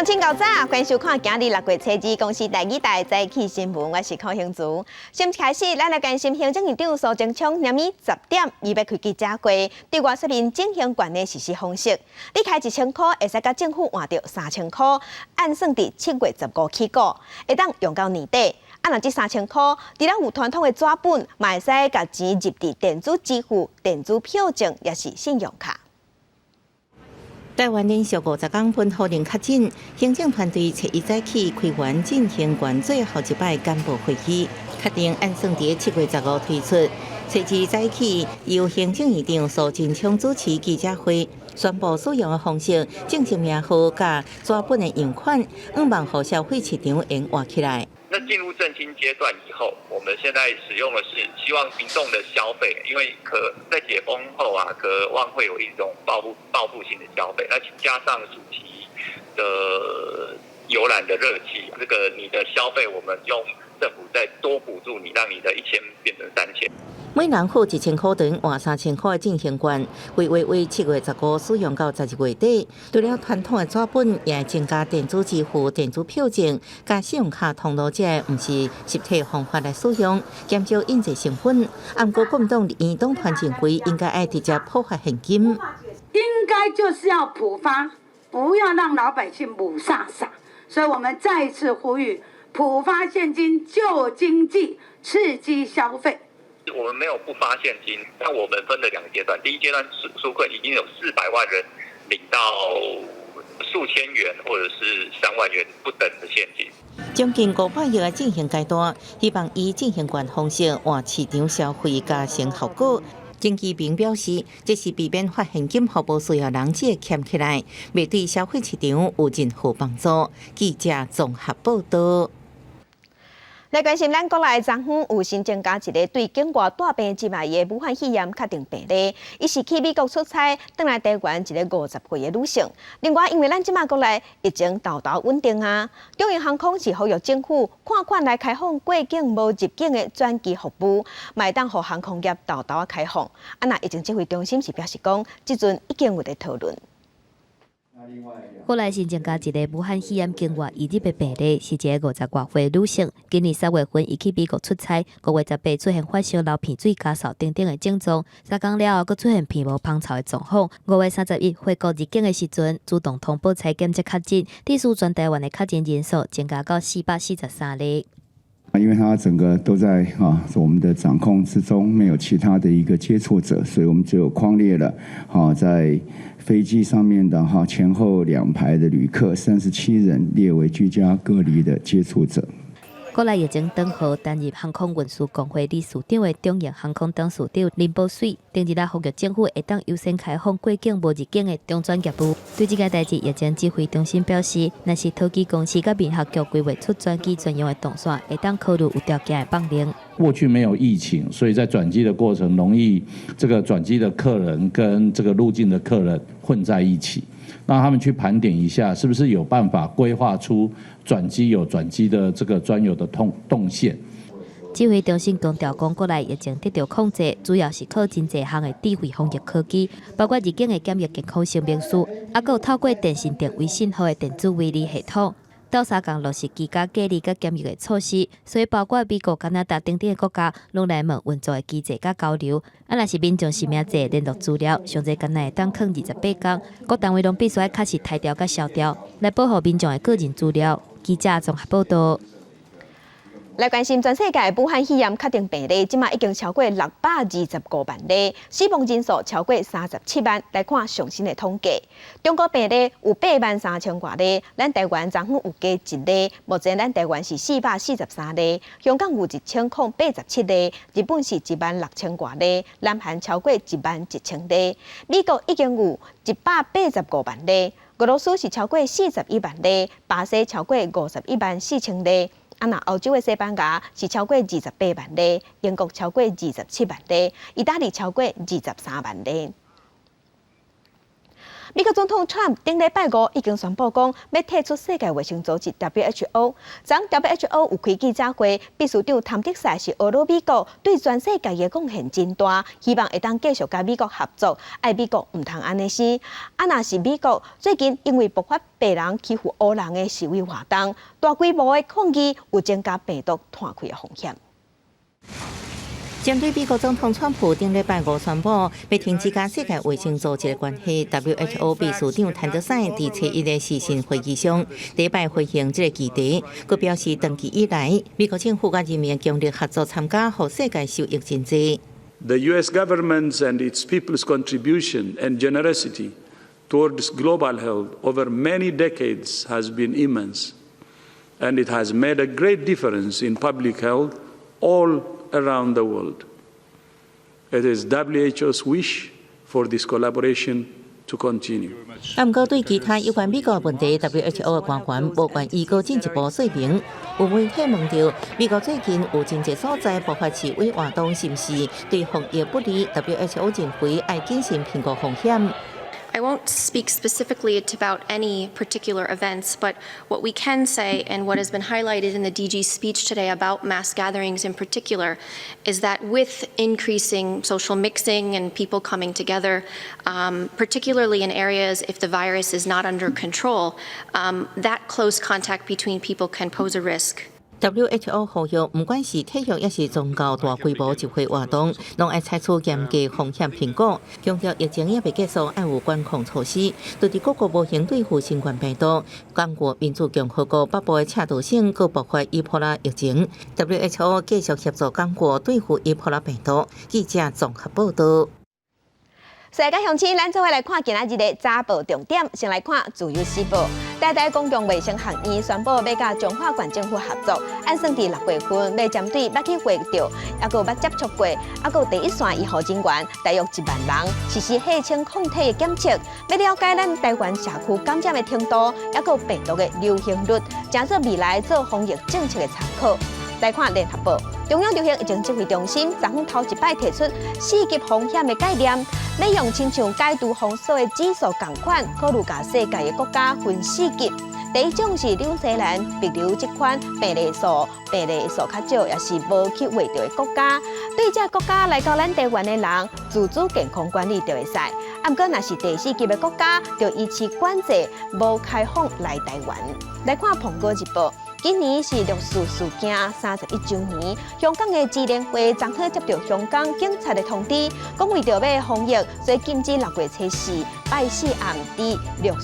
乡亲到早，欢迎收看今日6月初2公司第2台早起新闻，我是柯兴竹。先开始，咱来关心行政院长苏贞昌明暝10点伊要开记者会，对外说明振兴管的实施方式。你开1000块，会使甲政府换到3000块，按算伫7月15起购，会当用到年底。若这3000块，除了有传统的纸本，嘛会使甲钱入伫电子支付、电子票证，也是信用卡。台湾连续50天本土零确诊，行政团队初一早起开完振兴管最后一摆干部会议，确定按算伫7月15推出。初二早起由行政院长苏贞昌主持记者会，宣布使用的方式，正式名号甲纸本的用款，5万户消费市场用活起来。那进入振兴阶段以后，我们现在使用的是希望民众的消费，因为在解封后啊，渴望会有一种报复性的消费，那加上暑期的游览的热气，这个你的消费，我们用政府再多补助你，让你的1000变成3000。每人付1000块等换3000块的振兴券，为7月15使用到11月底。除了传统的纸本，也会增加电子支付、电子票证，加信用卡通路者不是实体方法来使用，减少印税成本。按国民党移动团前会应该爱直接破发现金，应该就是要普发，不要让老百姓母傻傻。所以我们再次呼吁，普发现金救经济，刺激消费。我们没有不发现金，那我们分了2个阶段。第一阶段纾困已经有400万人领到数千元或者是3万元不等的现金。将近500亿的振兴阶段，希望以振兴券方式换市场消费加成效果。经济平表示，这是避免发现金服务需要人质欠起来，未对消费市场有任何帮助。记者综合报道。来关心咱国内昨昏有新增加一个对境外带病入来的武汉肺炎确定病例，伊是去美国出差，回来台湾一个50岁的女性。另外，因为咱即马国内疫情豆稳定啊，中央航空是呼吁政府看款来开放过境无入境的转机服务，卖当互航空业豆开放。那疫情指挥中心是表示讲，即阵已经有在讨论。国内新增加一个武汉肺炎境外移入的病例，是一个50多岁女性。今年3月份，伊去美国出差，5月18出现发烧、流鼻水、咳嗽等等的症状。3天了后，佫出现鼻无芳草的状况。5月31回国入境的时阵，主动通报采检测确诊，第数全台湾的确诊人数增加到443例。因为它整个都在我们的掌控之中，没有其他的一个接触者，所以我们只有匡列了在飞机上面的前后2排的旅客37人列为居家隔离的接触者。国内疫情等候担任航空运输工会理事长的中型航空董事长林宝水，近日来呼吁政府会当优先开放过境无入境的中转业务。对这个代志，疫情指挥中心表示，若是桃机公司甲民航局规划出转机专用的动线，会当考虑有条件的放零。过去没有疫情，所以在转机的过程容易这个转机的客人跟这个入境的客人混在一起。让他们去盘点一下，是不是有办法规划出转机有转机的这个专有的动线。指挥中心强调，讲国内疫情得到控制，主要是靠真侪项的智慧防疫科技，包括入境的检疫健康证明书，还有透过电信电微信号的电子围篱系统。到3天落实居家隔离甲检疫的措施，所以包括美国、加拿大等等的国家，拢来问运作的机制甲交流。若是民众实名制联络资料，上侪间会当放28天，各单位拢必须要确实台调甲消调，来保护民众的个人资料。记者综合报道。来关心全世界武汉肺炎确定病例，即马已经超过625万例，死亡人数超过37万。来看上新的统计，中国病例有83000多例，咱台湾昨昏有加1例，目前咱台湾是443例，香港有1087例，日本是16000多例，南韩超过11000例，美国已经有185万例，俄罗斯是超过41万例，巴西超过514000例。欧洲的西班牙是超过28万例，英国超过27万例，意大利超过23万例。美国总统 Trump 顶礼拜五已经宣布讲，要退出世界卫生组织 WHO。昨 WHO 有开记者会，秘书长谭德赛是俄罗美国对全世界的贡献真大，希望会当继续甲美国合作，爱美国唔通安尼死。若是美国最近因为爆发白人欺负黑人的示威活动，大规模的抗议有增加病毒传开的风险。针对美国总统川普顶礼拜五宣布要停止甲世界卫生组织的关系 ，WHO 秘书长谭德赛伫初一的视讯会议上，礼拜回应这个议题，佮表示长期以来，美国政府甲人民强力合作参加，互世界受益经济。The U.S. government's and its people's contribution and generosity towards global health over many decades has been immense, and it has made a great difference in public health all around the world. It is WHO's wish for this collaboration to continue. 不过，对其他有关美国问题 ，WHO 的官员无愿意搁进一步说明。有媒体问到，美国最近有真济所在爆发示威活动，是毋是对防疫不利 ？WHO 认为要谨慎评估风险。I won't speak specifically about any particular events, but what we can say and what has been highlighted in the DG's speech today about mass gatherings in particular is that with increasing social mixing and people coming together, particularly in areas if the virus is not under control, that close contact between people can pose a risk. WHO 呼吁，不管是体育抑是宗教大规模集会活动，拢要采取严格风险评估。强调疫情也未结束，要有管控措施，对伫各国无形对付新冠病毒。刚果民主共和国北部的赤道省佫爆发伊波拉疫情 ，WHO 继续协助刚果对付伊波拉病毒。记者综合报道。世界乡亲，咱做伙来看今仔日的早报重点。先来看自由时报，台大公共卫生学院宣布要甲中华县政府合作，按算伫6月份要针对捌去活着，还有捌接触过，还有第一线医护人员大约1万人实施血清抗体的检测，要了解咱台湾社区感染的程度，还有病毒的流行率，正做未来做防疫政策的参考。来看联合报，中央流行疫情指挥中心昨昏头一摆提出4级风险的概念，要用亲像解读风险的指数同款，考虑甲世界的国家分4级。第一种是纽西兰别留这款病例数较少，也是无去活着的国家。对这国家来到咱台湾的人，自主健康管理就会使。啊，不过若是第4级的国家，就依次管制，无开放来台湾。来看《苹果日报》。今年是六四事件31周年，香港的支联会昨天接到香港警察的通知，讲为着要防疫，所以禁止6月初4拜4暗伫六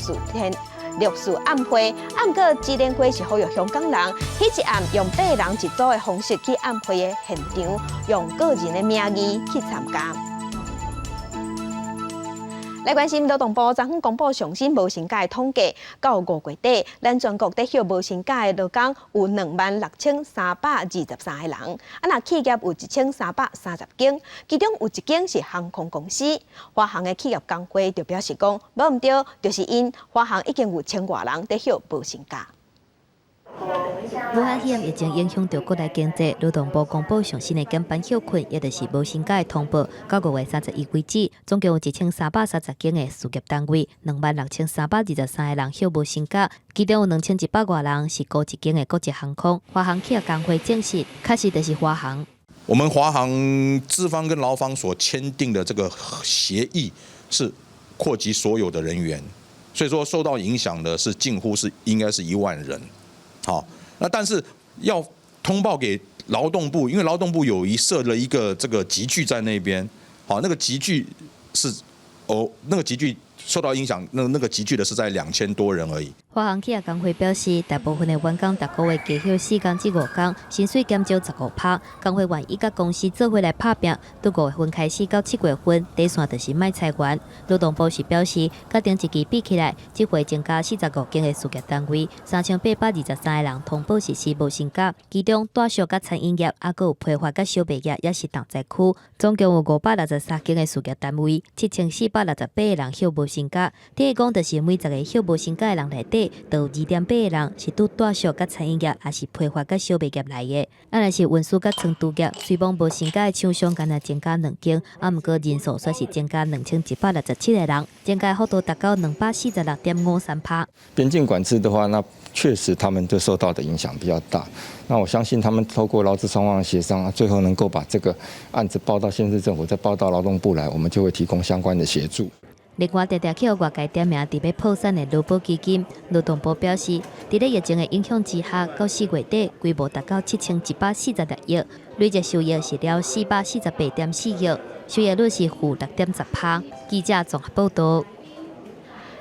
四暗会。啊，不过支联会是呼吁香港人，迄一暗用8人一组的方式去暗会的现场，用个人的名义去参加。来关心劳动部昨昏公布上新无薪假的统计，到5月底，咱全国得休无薪假的劳工有26323个人，若企业有1330间，其中有1间是航空公司。华航的企业工会就表示讲，无毋对，就是因华航已经有1000多人得休无薪假。武汉肺炎疫情影响到国内经济，劳动部公布上新的减班休困，也就是无薪假的通报。到5月31为止，总共有1330间的事业单位，26323个人休无薪假，其中有2100多人是高一间的国际航空。华航企业工会证实，确实就是华航。我们华航资方跟劳方所签订的这个协议是扩及所有的人员，所以说受到影响的是近乎是应该是1万人。好，那但是要通报给劳动部，因为劳动部设了一个这个集聚在那边，好，那个集聚是那个集聚受到影响，那个集聚的是在2000多人而已。华航企业工会表示，大部分的员工逐个月加休4天至5天，薪水减少15%。工会愿意甲公司做伙来拍拼，从5月份开始到7月份，第一线就是卖裁员。劳动部是表示，甲前一期比起来，这回增加45间的事业单位，3823个人通报实施无薪假，其中大小甲餐饮业，还有批发甲小卖业，也是重灾区。总共有563间的事业单位，7468个人休无薪假。第一讲就是每10个休无薪假的人内底，都有2.8个人是拄大小甲餐饮业，也是批发甲小卖业来的。若是运输甲仓储业，虽讲无薪假的厂商，敢若增加2间，毋过人数却是增加2167个人，增加幅度达到246.53%。边境管制的话，那确实他们对受到的影响比较大。那我相信他们透过劳资双方协商，最后能够把这个案子报到县市政府，再报到劳动部来，我们就会提供相关的协助。另外，常常去外界点名伫要破产的劳保基金，劳动部表示，伫咧疫情的影响之下，到4月底规模达到7146亿，累计收益是了448.4亿，收益率是负6.10%。记者综合报道。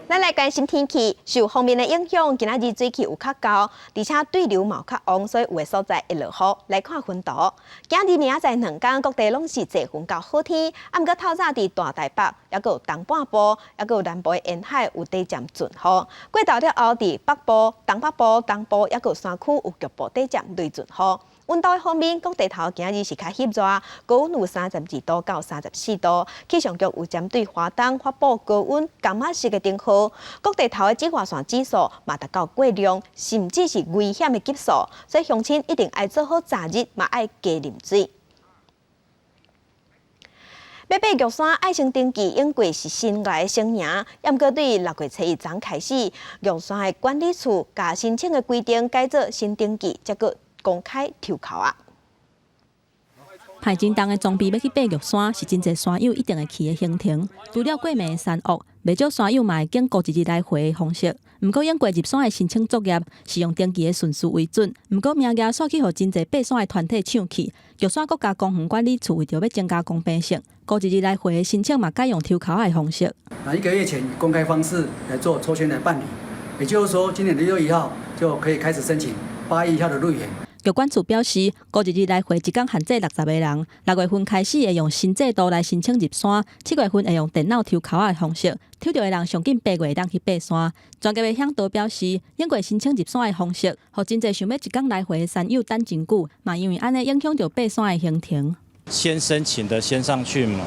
咱来关心天气，受锋面的影响，今仔日水气有较高，而且对流嘛较旺，所以有的所在会落雨。来看云图，今日明仔载2天，各地拢是侪云到好天。啊，毋过透早伫大台北，还有东半部，还有南部的沿海有短暂阵雨。过昼了后，伫北部、东北部、东部，还有山区有局部短暂雷阵雨。温度方面，各地头今日是较翕热，高温有32度到34度。气象局有针对华东发布高温降码式的灯号，各地头的紫外线指数嘛达到过量，甚至是危险的级数，所以乡亲一定要做好早日，嘛要加啉水。要爬玉山爱情登记，因过是新来的生涯，毋过对6月初1日开始，玉山的管理处甲申请的规定改做新登记，再个公开抽考啊！排真重的装备要去爬玉山，是真侪山友一定会去的行程。除了过暝的山岳，袂少山友嘛会经过一日来回的方式。毋过，因过入山的申请作业是用登记的顺序为准。毋过，名额煞去互真侪爬山的团体抢去。玉山国家公园管理处为着要增加公平性，过一日来回的申请嘛改用抽考的方式。1个月前公开方式来做抽签来办理，也就是说，今年的6月1号就可以开始申请8月1号的入园。玉管处表示，过一日来回一天限制60个人。6月份开始会用新制度来申请入山，7月份会用电脑抽考的方式，抽到的人上紧8月当去爬山。专家的向导表示，因过申请入山的方式，互真侪想要一天来回的山友等真久，嘛因为安尼影响到爬山的行程。先申请的先上去嘛，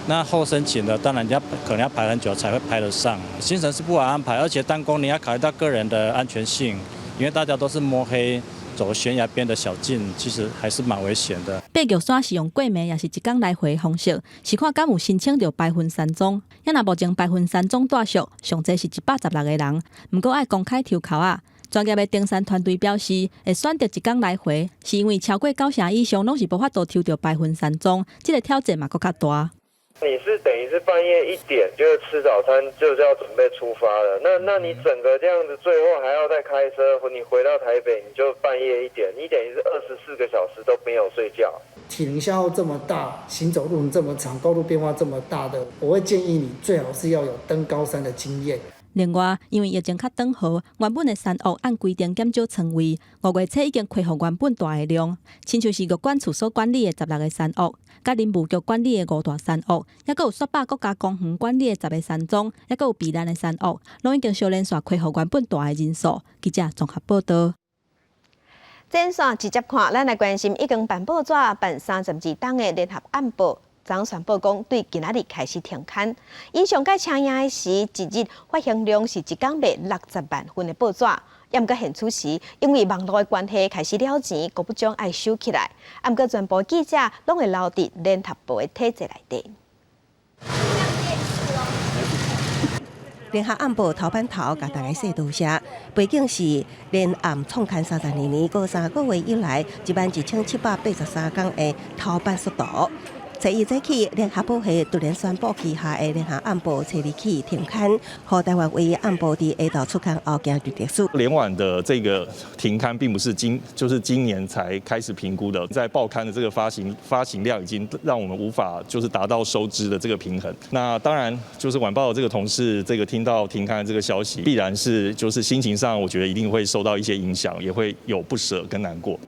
那后申请的当然可能要排很久才会排得上。行程是不好安排，而且单攻你要考虑到个人的安全性，因为大家都是摸黑。走悬崖边的小径，其实还是蛮危险的。爬玉山是用过暝也是一天来回的方式，是看敢有申请到白云山庄。因若目前白云山庄大小上侪是116个人，毋过爱公开抽考啊。专业的登山团队表示，会选择一天来回，是因为超过9成以上拢是无法度抽到白云山庄，这个挑战嘛搁较大。你是等于是半夜1点就是吃早餐，就是要准备出发了。那你整个这样子，最后还要再开车，你回到台北，你就半夜1点，你等于是24个小时都没有睡觉。体能消耗这么大，行走路这么长，高度变化这么大的，我会建议你最好是要有登高山的经验。另外，因为疫情较短好，原本的山岳按规定减少床位，5月初已经恢复原本大的量，亲像是玉管处所管理的16个山岳，甲林务局管理的5大山岳，还有雪霸国家公园管理的10个山庄，还有避难的山岳，拢已经小连续恢复原本大的人数。记者综合报道。前线直接看，咱来关心已经办报纸办32档的联合暗报。昨宣布讲，对今仔日开始停刊。因上届请映的时，一日发行量是一天卖60万份的报纸。毋过现此时，因为网络的关系开始了钱，国部长爱收起来。毋过全部记者拢会留伫联合报的体制内底。联合暗报头版头，甲大家说多谢。背景是联暗创刊32年过3个月以来，11783天的头版速度。初一早起，联合报系突然宣布旗下的联合暗报初日起停刊，和台湾唯一暗报伫下昼出刊后今日结束。联晚的这个停刊并不是今年才开始评估的，在报刊的这个发行量已经让我们无法达到收支的这个平衡。那当然晚报的这个同事听到停刊的这个消息，必然是心情上我觉得一定会受到一些影响，也会有不舍跟难过。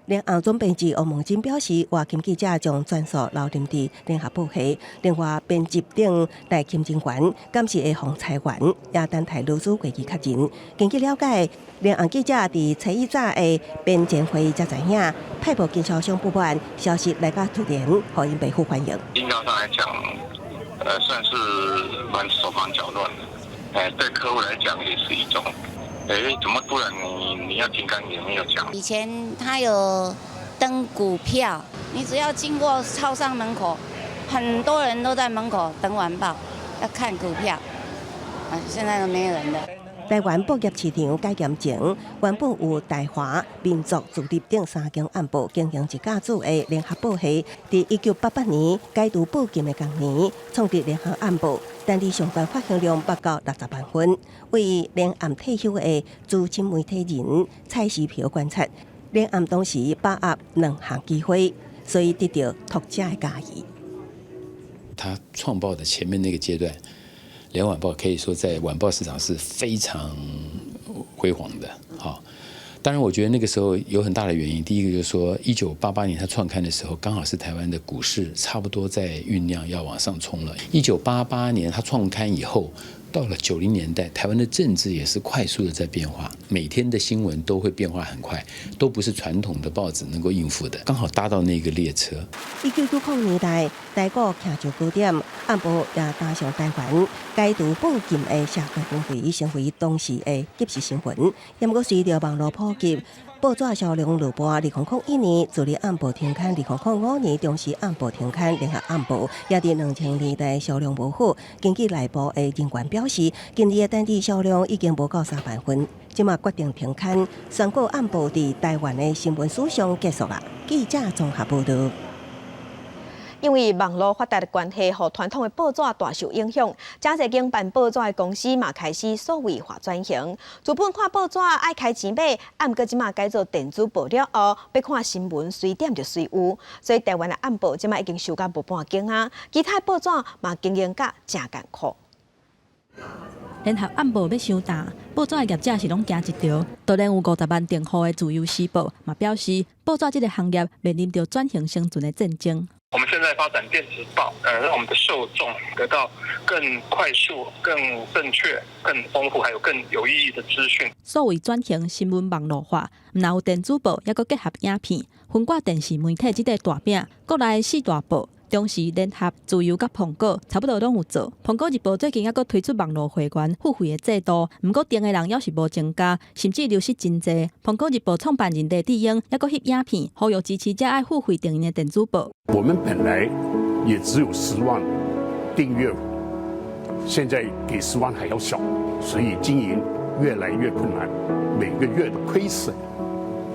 联合总编辑欧梦金表示，外勤记者将全数留任伫联合报系。另外，编辑长赖金金元感谢的洪财源，也等待女子会议确认。根据了解，联合记者伫初一早的编前会议才知影，派报经销商不满，消息来甲突然，互因被呼欢迎。应当上来讲，算是蛮手忙脚乱的。对客户来讲也是一种，怎么突然你要停刊也没有讲？以前他有登股票，你只要经过超商门口，很多人都在门口等晚报，要看股票。现在都没有人了。台湾报业市场改革前，原本有台华、民族、自立等3间暗报经营一家子的联合报系，在1988年改读报禁的同年，创立联合暗报，单日上班发行量达到60万份。为联暗退休的资深媒体人蔡时平观察，联暗当时把握2项机会，所以得到读者的嘉义。他创报的前面那个阶段。联晚报可以说在晚报市场是非常辉煌的，好。当然，我觉得那个时候有很大的原因。第一个就是说，1988年他创刊的时候，刚好是台湾的股市差不多在酝酿要往上冲了。1988年他创刊以后，到了90年代，台湾的政治也是快速的在变化，每天的新闻都会变化很快，都不是传统的报纸能够应付的。刚好搭到那个列车。1990年代，台股徛上高点，暗报也搭上台湾改读报禁的社会氛围，成为当时的即时新闻。也不过随着网络普及，报纸销量落波。2001年自立暗报停刊，2005年中时暗报停刊，联合暗报也伫2000年代销量无好。根据内部的人员表示，今年的单日销量已经无到3万份，即马决定停刊，宣告暗报伫台湾的新闻史上结束了。记者综合报道。因为网络发达的关系，互传统的报纸大受影响。真侪间办报纸的公司嘛开始数位化转型。原本看报纸爱开钱买，啊，毋过即马改做电子报了后，要看新闻随点就随有。所以台湾的暗报即马已经收到无半间啊，其他报纸嘛经营甲真艰苦。联合暗报要收大，报纸的业者是拢行一条。当然有50万订户的自由时报嘛表示，报纸这个行业面临着转型生存的战争。我们现在发展电子报，让我们的受众得到更快速、更正确、更丰富，还有更有意义的资讯。数位转型新闻网络化，毋但有电子报，还佫结合影片，分挂电视媒体这个大饼。国内4大报。中时、联合、自由甲苹果差不多拢有做。苹果日报最近还佫推出网络会员付费的制度，毋过订的人要是无增加，甚至流失真济。苹果日报创办人李志英还佫翕影片，呼吁支持者爱付费订阅的电子报。我们本来也只有10万订阅，现在比10万还要小，所以经营越来越困难，每个月的亏损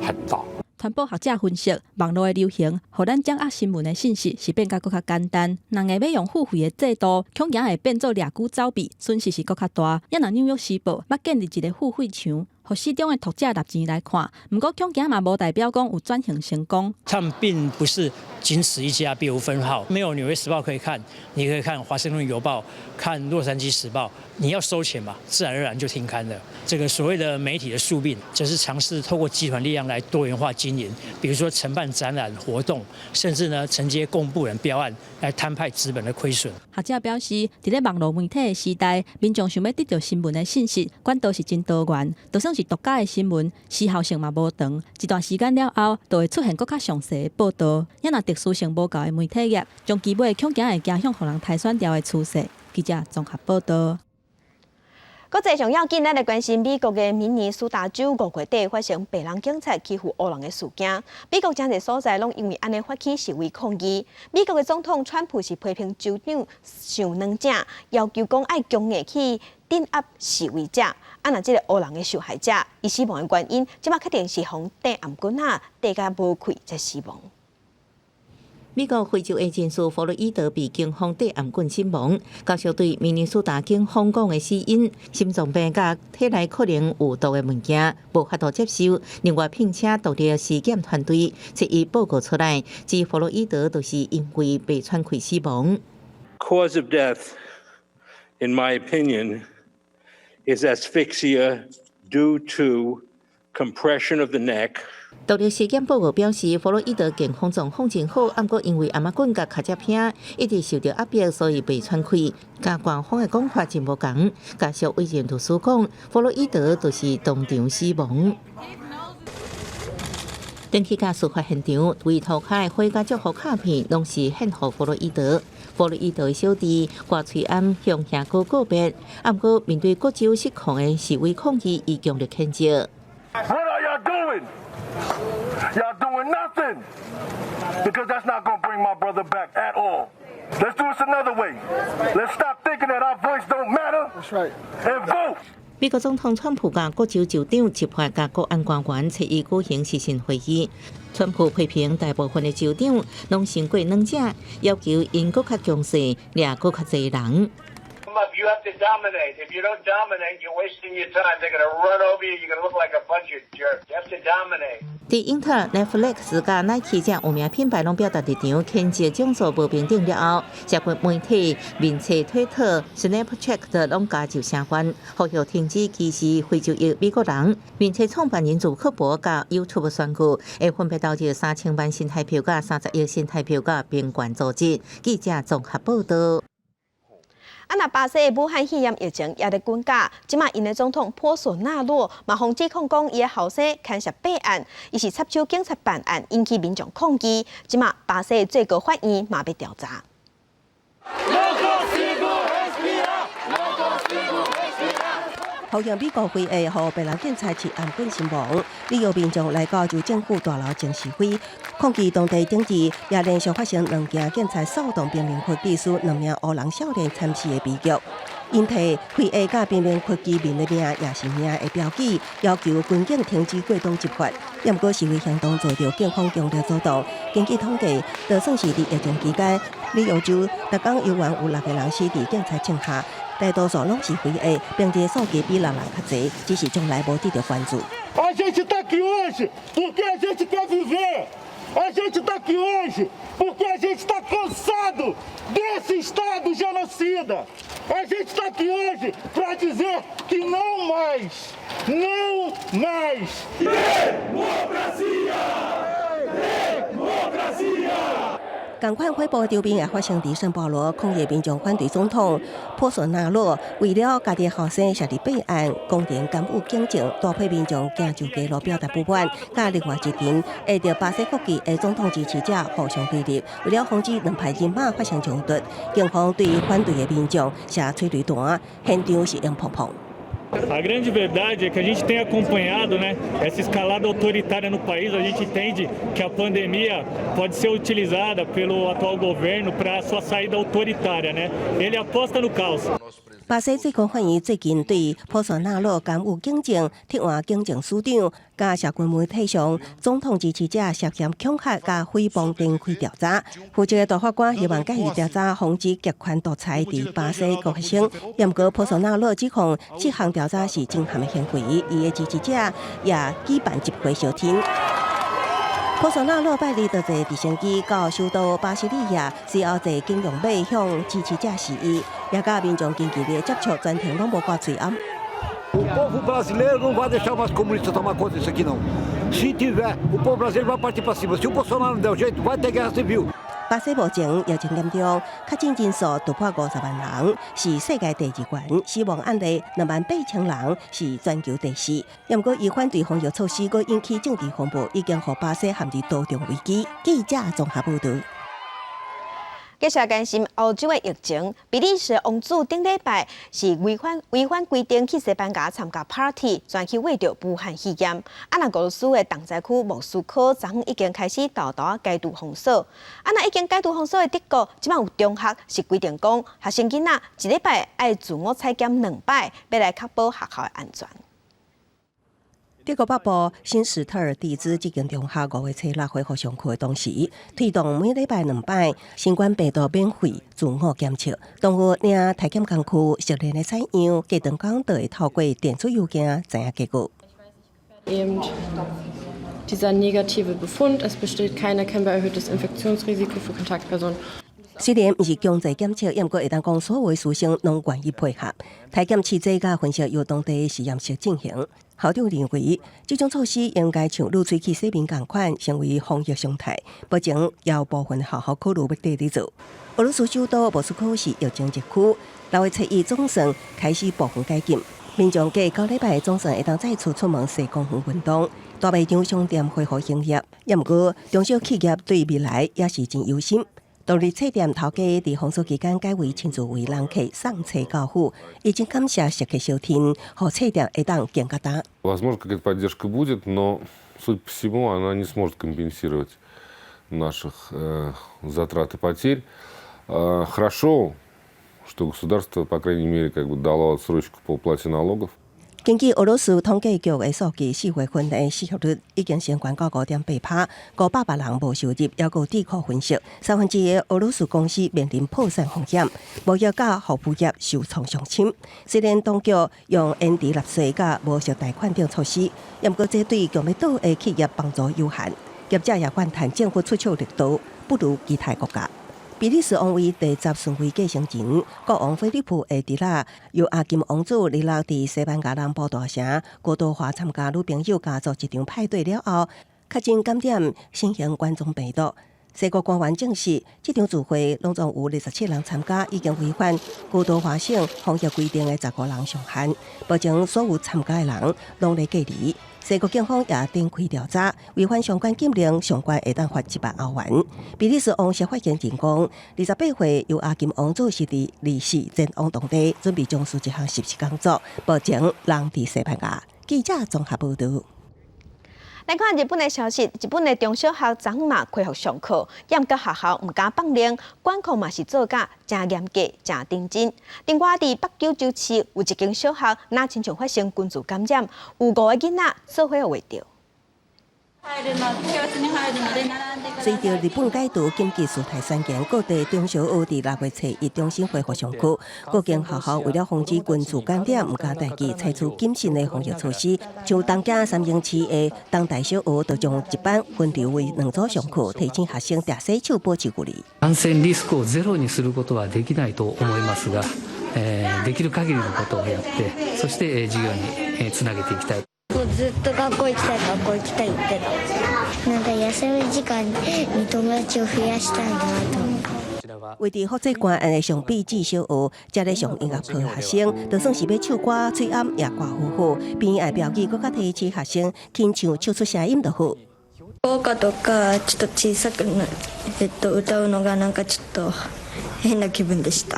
很大。传播学者分析，网络的流行，互咱掌握新闻的信息是变甲更较简单。人会要用付费的制度，恐惊会变做掠龟走避，损失是更较大。也若纽约时报要建立一个付费墙，互市中的读者纳钱来看。不过恐惊嘛无代表讲有转型成功。他们并不是仅此一家，别无分号。没有《纽约时报》可以看，你可以看《华盛顿邮报》、看《洛杉矶时报》。你要收钱嘛，自然而然就停刊了。这个所谓的媒体的宿命，就是尝试透过集团力量来多元化经营，比如说承办展览活动，甚至呢承接公部人标案来摊派资本的亏损。学者表示，在咧网络媒体的时代，民众想要得到新闻的信息，管道是真多元，就算是独家的新闻，时效性嘛无长，一段时间了后，就会出现更较详细的报道。也若特殊性无够的媒体业，将基本恐惊会加向互人抬选掉的趋势。记者综合报道。国际上要紧，咱来关心美国的明尼苏达州5月底发生白人警察欺负黑人的事件。美国真侪所在拢因为安尼发起示威抗议。美国的总统川普是批评州长上软正，要求讲爱强硬去镇压示威者。啊，若即个黑人的受害者，伊死亡的原因，即马确定是互戴暗棍仔戴甲无气才死亡。美国非洲的战士弗洛伊德被警方戴暗棍身亡，家属对明尼苏达警方讲的死因、心脏病甲体内可能有毒的物件无法度接受，另外并且独立尸检团队即伊报告出来，指弗洛伊德就是因为被穿溃死亡。Cause of death, in my opinion, is asphyxia due to compression of the neck. 独立尸检报告表示，弗洛伊德健康状况真好，不过因为暗棍甲脚趾片一直受到压迫，所以被穿溃。甲官方的讲法真无同。家属委任律师讲，弗洛伊德就是当场死亡。登去甲事发现场，为涂骹花甲祝福卡片，拢是献予弗洛伊德。弗洛伊德的小弟挂喙暗向兄哥告别，不过面对各州失控的示威抗议，伊强烈谴责。What are y'all doing? Y'all doing nothing because that's not going to bring my brother back at all. Let's do this another way. Let's stop thinking that our voice don't matter. That's right. And vote. 美国总统川普甲各州州长集合甲国安官员找伊举行视讯会议。川普批评大部分的州长拢成过软者，要求因更较强势，掠更较侪人。You have to dominate. If you don't dominate, you're wasting your time. They're going to run over you. You're going to look like a bunch of jerks. You have to dominate. 在英特尔、Netflix 甲 Nike 这有名品牌拢表达立场，谴责种族无平等了后，社会媒体、面册、推特、Snapchat 拢加入声援，呼吁停止歧视非洲裔美国人。面册创办人祖克伯甲 YouTube 宣告，会分别投入3000万新台票甲30亿新台票甲宾馆组织。记者综合报道。那巴西的武汉肺炎疫情也在滚加，即马因的总统波索纳洛嘛封指控讲伊的后生牵涉弊案，伊是插手警察办案，引起民众抗议。即马巴西的最高法院嘛要调查。呼吁美国会议和白人警察设暗棍身亡，理由民众来到州政府大楼前示威，抗议当地政治，也连续发生2件警察扫动贫民窟地区2名黑人少年惨死的悲剧。因提会议甲贫民窟居民的命也是命的标记，要求军警停止过动执法。不过示威行动遭到警方强烈阻挡。根据统计，就算是伫疫情期间，旅游州每天犹原有6个人死伫警察枪下。大多数拢是非议，并且数据比6人较侪，只是从来无得到关注。A gente está aqui hoje porque a gente quer viver. A gente está aqui hoje porque a gente está cansado desse Estado genocida. A gente está aqui hoje para dizer que não mais, não mais. Democracia! Democracia! 同款火爆潮兵也发生伫圣保罗，抗议民众反对总统波索纳罗为了家己后生涉入弊案，公然干预警政，大批民众行上街路表达不满。甲另外一边，会着巴西国旗的总统支持者互相对立，为了防止2派人马发生冲突，警方对反对的民众射催泪弹，现场是硬碰碰。A grande verdade é que a gente tem acompanhado, né, essa escalada autoritária no país. A gente entende que a pandemia pode ser utilizada pelo atual governo para sua saída autoritária, né? Ele aposta no caos. 巴西最高法院最近对波索纳罗干预警政、替换警政署长，甲社群媒体上总统支持者涉嫌恐吓甲诽谤展开调查。负责的大法官希望介入调查，防止极权独裁伫巴西国发生。不过波索纳罗指控这项调查是震撼的行为，伊的支持者也举办集会消停。波索纳罗拜日就坐直升机到首都巴西利亚，随后坐警用马向支持者示意，也甲民众近距离接触，全程拢无挂嘴暗。O povo brasileiro não vai deixar mais comunistas tomar conta disso aqui não. Se tiver, o povo brasileiro vai partir para cima. Se o Bolsonaro não der jeito, vai ter guerra civil. 巴西目前疫情严重，确诊人数突破50万人，是世界第2悬，死亡案例28000人，是全球第4。不过，伊反对防疫措施，佮引起政治风暴，已经让巴西陷入多重危机。记者综合报道。继续关心欧洲的疫情，比利时王子顶礼拜是违反规定去西班牙参加 party， 全去为着武汉肺炎。那俄罗斯的重灾区莫斯科昨昏已经开始大解除封锁。那已经解除封锁的德国，即摆有中学是规定讲，学生囡仔一礼拜爱自我采检2摆，要来确保学校的安全。德国北部新史特尔蒂兹即间中学5月初6恢复上课的同时，推动每礼拜2摆新冠病毒免费自我检测。同学领体检工具、熟练的采样，隔长工就会透过电子邮件知影结果。Dieser negative Befund, es besteht kein erkennbar erhöhtes Infektionsrisiko für Kontaktpersonen. 虽然不是强制检测，不过会当讲所有的师生拢愿意配合。体检试剂甲分析由当地实验室进行。校长认为，这种措施应该像入喙器洗面同款，成为防疫常态。目前有部分学校考虑要跟着做。俄罗斯首都莫斯科是疫情疫区，6月初1总算开始部分解禁，民众隔9礼拜总算会当再次出门4公园运动。大卖场商店恢复营业，也毋过中小企业对未来也是真忧心。独立册店头家伫封锁期间改为亲自为人客送册到府，已经感谢食客收听，互册店会当更加大。Возможно, какая-то поддержка будет, но, судя по всему, она не сможет компенсировать наших затрат и потерь. Хорошо, что государство, по крайней мере, дало отсрочку по уплате налогов. 根据俄罗斯统计局的数据，4月份的失业率已经升高到5.8%，500人无收入，也有智库分析，1/3的俄罗斯公司面临破产风险，无业甲服务业受创伤深。虽然当局用延迟纳税甲无息贷款等措施，也毋过这对强要倒的企业帮助有限。业者也反弹政府出手力度不如其他国家。比利时王位第10顺位继承人，国王菲利普的弟仔由阿金王子日落伫西班牙南部大城过多华参加女朋友家族一场派对了后，确诊感染新型冠状病毒。西国官员证实，这场聚会拢总有27人参加，已经违反过多华省防疫规定的15人上限，保证所有参加的人拢来隔离。西国警方也展开调查，违反相关禁令，上关会当罚1万欧元。比利时王室发言人讲，28岁由阿金王子是伫离世前往当地，准备从事一项实习工作，目前人伫西班牙。记者综合报道。来看日本的消息，日本的中小学昨嘛恢复上课，严格学校唔敢放零，管控嘛是做甲真严格、真认真。另外，伫北九州市有一间小学，那亲像发生群组感染，有5个囡仔做伙会着。随着日本解除紧急事态宣言，各地中小学伫6月初1重新恢复上课。各间学校为了防止群组感染，唔敢代志采取谨慎的防疫措施。像东京三英市的东大小学，就将一班分流为2組上課，提醒學生定洗手、保持距離。感染リスクをゼロにすることはできないと思いますが、できる限りのことをやって、そして授業につなげていきたい。ずっと学校行きたい言ってた。なんか休み時間に友達を増やしたいなと思う。为伫负责关案的上必至小学，才咧上音乐课学生，就算是要唱歌、吹暗也挂好好，边爱表演，佮提醒学生轻唱唱出声音就好。校歌とかちょっと小さく歌うのがなんかちょっと変な気分でした。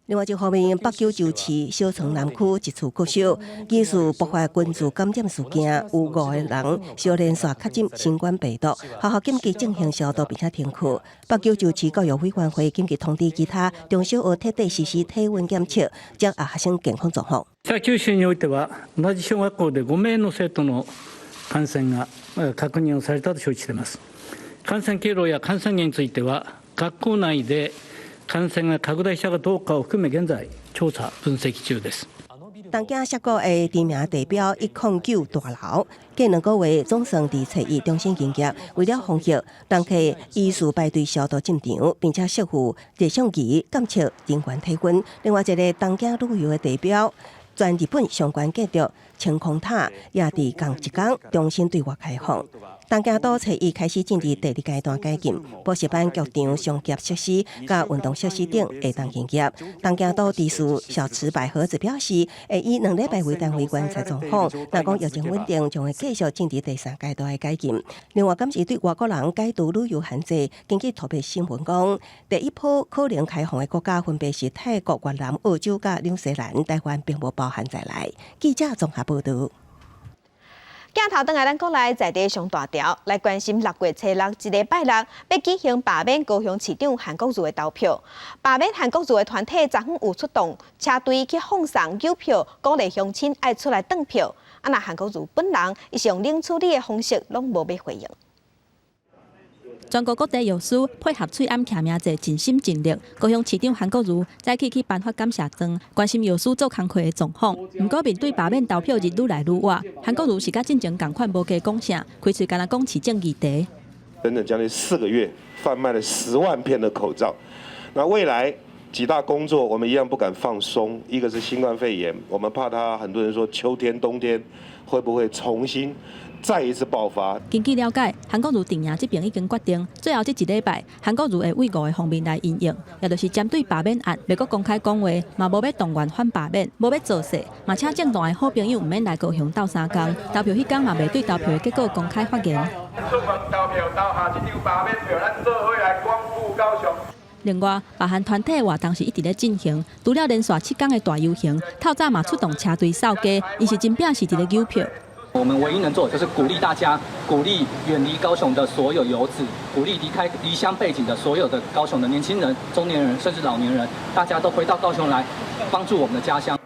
另外一方面，北九州市小城南区一处国小疑似爆发群组感染事件，有5个人小连续确诊新冠病毒，学校紧急进行消毒并且停课。北九州市教育委員會緊急通知其他中小學徹底實施體温檢測，掌握學生健康狀況。北九州においては同じ小学校で5名の生徒の感染が確認をされたと承知しています。感染経路や感染源については学校内で感染が拡大したかどうかを含め現在調査分析中です。東京涉谷的知名地標109大樓，近2個月總算伫初一重新營業。為了防疫，人客依序排隊消毒進場，並且設附熱相機監測人員體溫。另外一個東京旅遊的地標，全日本相關建築晴空塔也伫同一天重新對外開放。東京都初一開始進入第2階段改建，補習班、劇場、商業設施、甲運動設施等會當營業。東京都地事小池百合子表示，會以2禮拜為單位觀察狀況，若講疫情穩定，將會繼續進入第3階段的改建。另外，今次對外國人解除旅遊限制，根據特別新聞講，第一波可能開放的國家分別是泰國、越南、澳洲甲紐西蘭，台灣並無包含在內。記者綜合報道。鏡頭等下，咱國內在地上大條來關心6月初6一禮拜六要舉行罷免高雄市長韓國瑜的投票。罷免韓國瑜的團體昨昏有出動車隊去放送郵票，鼓勵鄉親愛出來投票。啊，那韓國瑜本人伊是用冷處理的方式，攏無要回應。全國各地藥師配合翠暗徛名冊，盡心盡力。高雄市長韓國瑜早起去頒發感謝狀，關心藥師做工課的狀況。不過面對罷免投票日愈來愈晚，韓國瑜是甲進前同款無加講啥，開嘴干那講市政議題。整整將近4個月，販賣了10萬片的口罩。那未來幾大工作，我們一樣不敢放鬆。一個是新冠肺炎，我們怕它很多人說秋天、冬天會不會重新再一次爆发。根据了解，韩国瑜阵营这边已经决定，最后这一礼拜，韩国瑜会为5个方面来应用，也就是针对罢免案，袂阁公开讲话，嘛无要动员反罢免，无要造势，嘛请政党的好朋友唔免来高雄斗3天，投票迄天嘛袂对投票的结果公开发言。出门投票投下这张罢免票，咱做伙来光复高雄。另外，罢韩团体活动是一直咧进行，除了连续7天的大游行，透早嘛出动车队扫街，伊是真正是伫咧邮票。我们唯一能做的就是鼓励大家，鼓励远离高雄的所有游子，鼓励离乡背景的所有的高雄的年轻人、中年人，甚至老年人，大家都回到高雄来，帮助我们的家乡。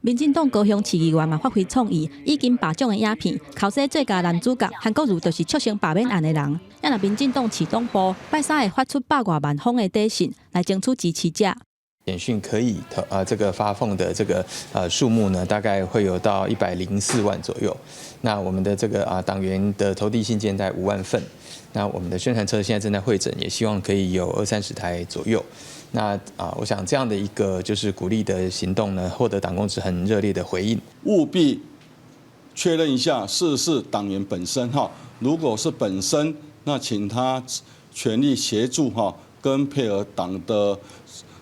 民进党高雄市议员嘛发挥创意，已经把奖的影片考试最佳男主角韩国瑜就是促成罢免案的人。也若民进党市党部拜三会发出100多万封的底信来争取支持者。简讯可以这个发放的这个数目呢，大概会有到104万左右。那我们的这个党员的投递信件在5万份。那我们的宣传车现在正在会诊，也希望可以有20-30台左右。那我想这样的一个就是鼓励的行动呢，获得党公职很热烈的回应。务必确认一下是不是党员本身哈，如果是本身，那请他全力协助哈，跟配合党的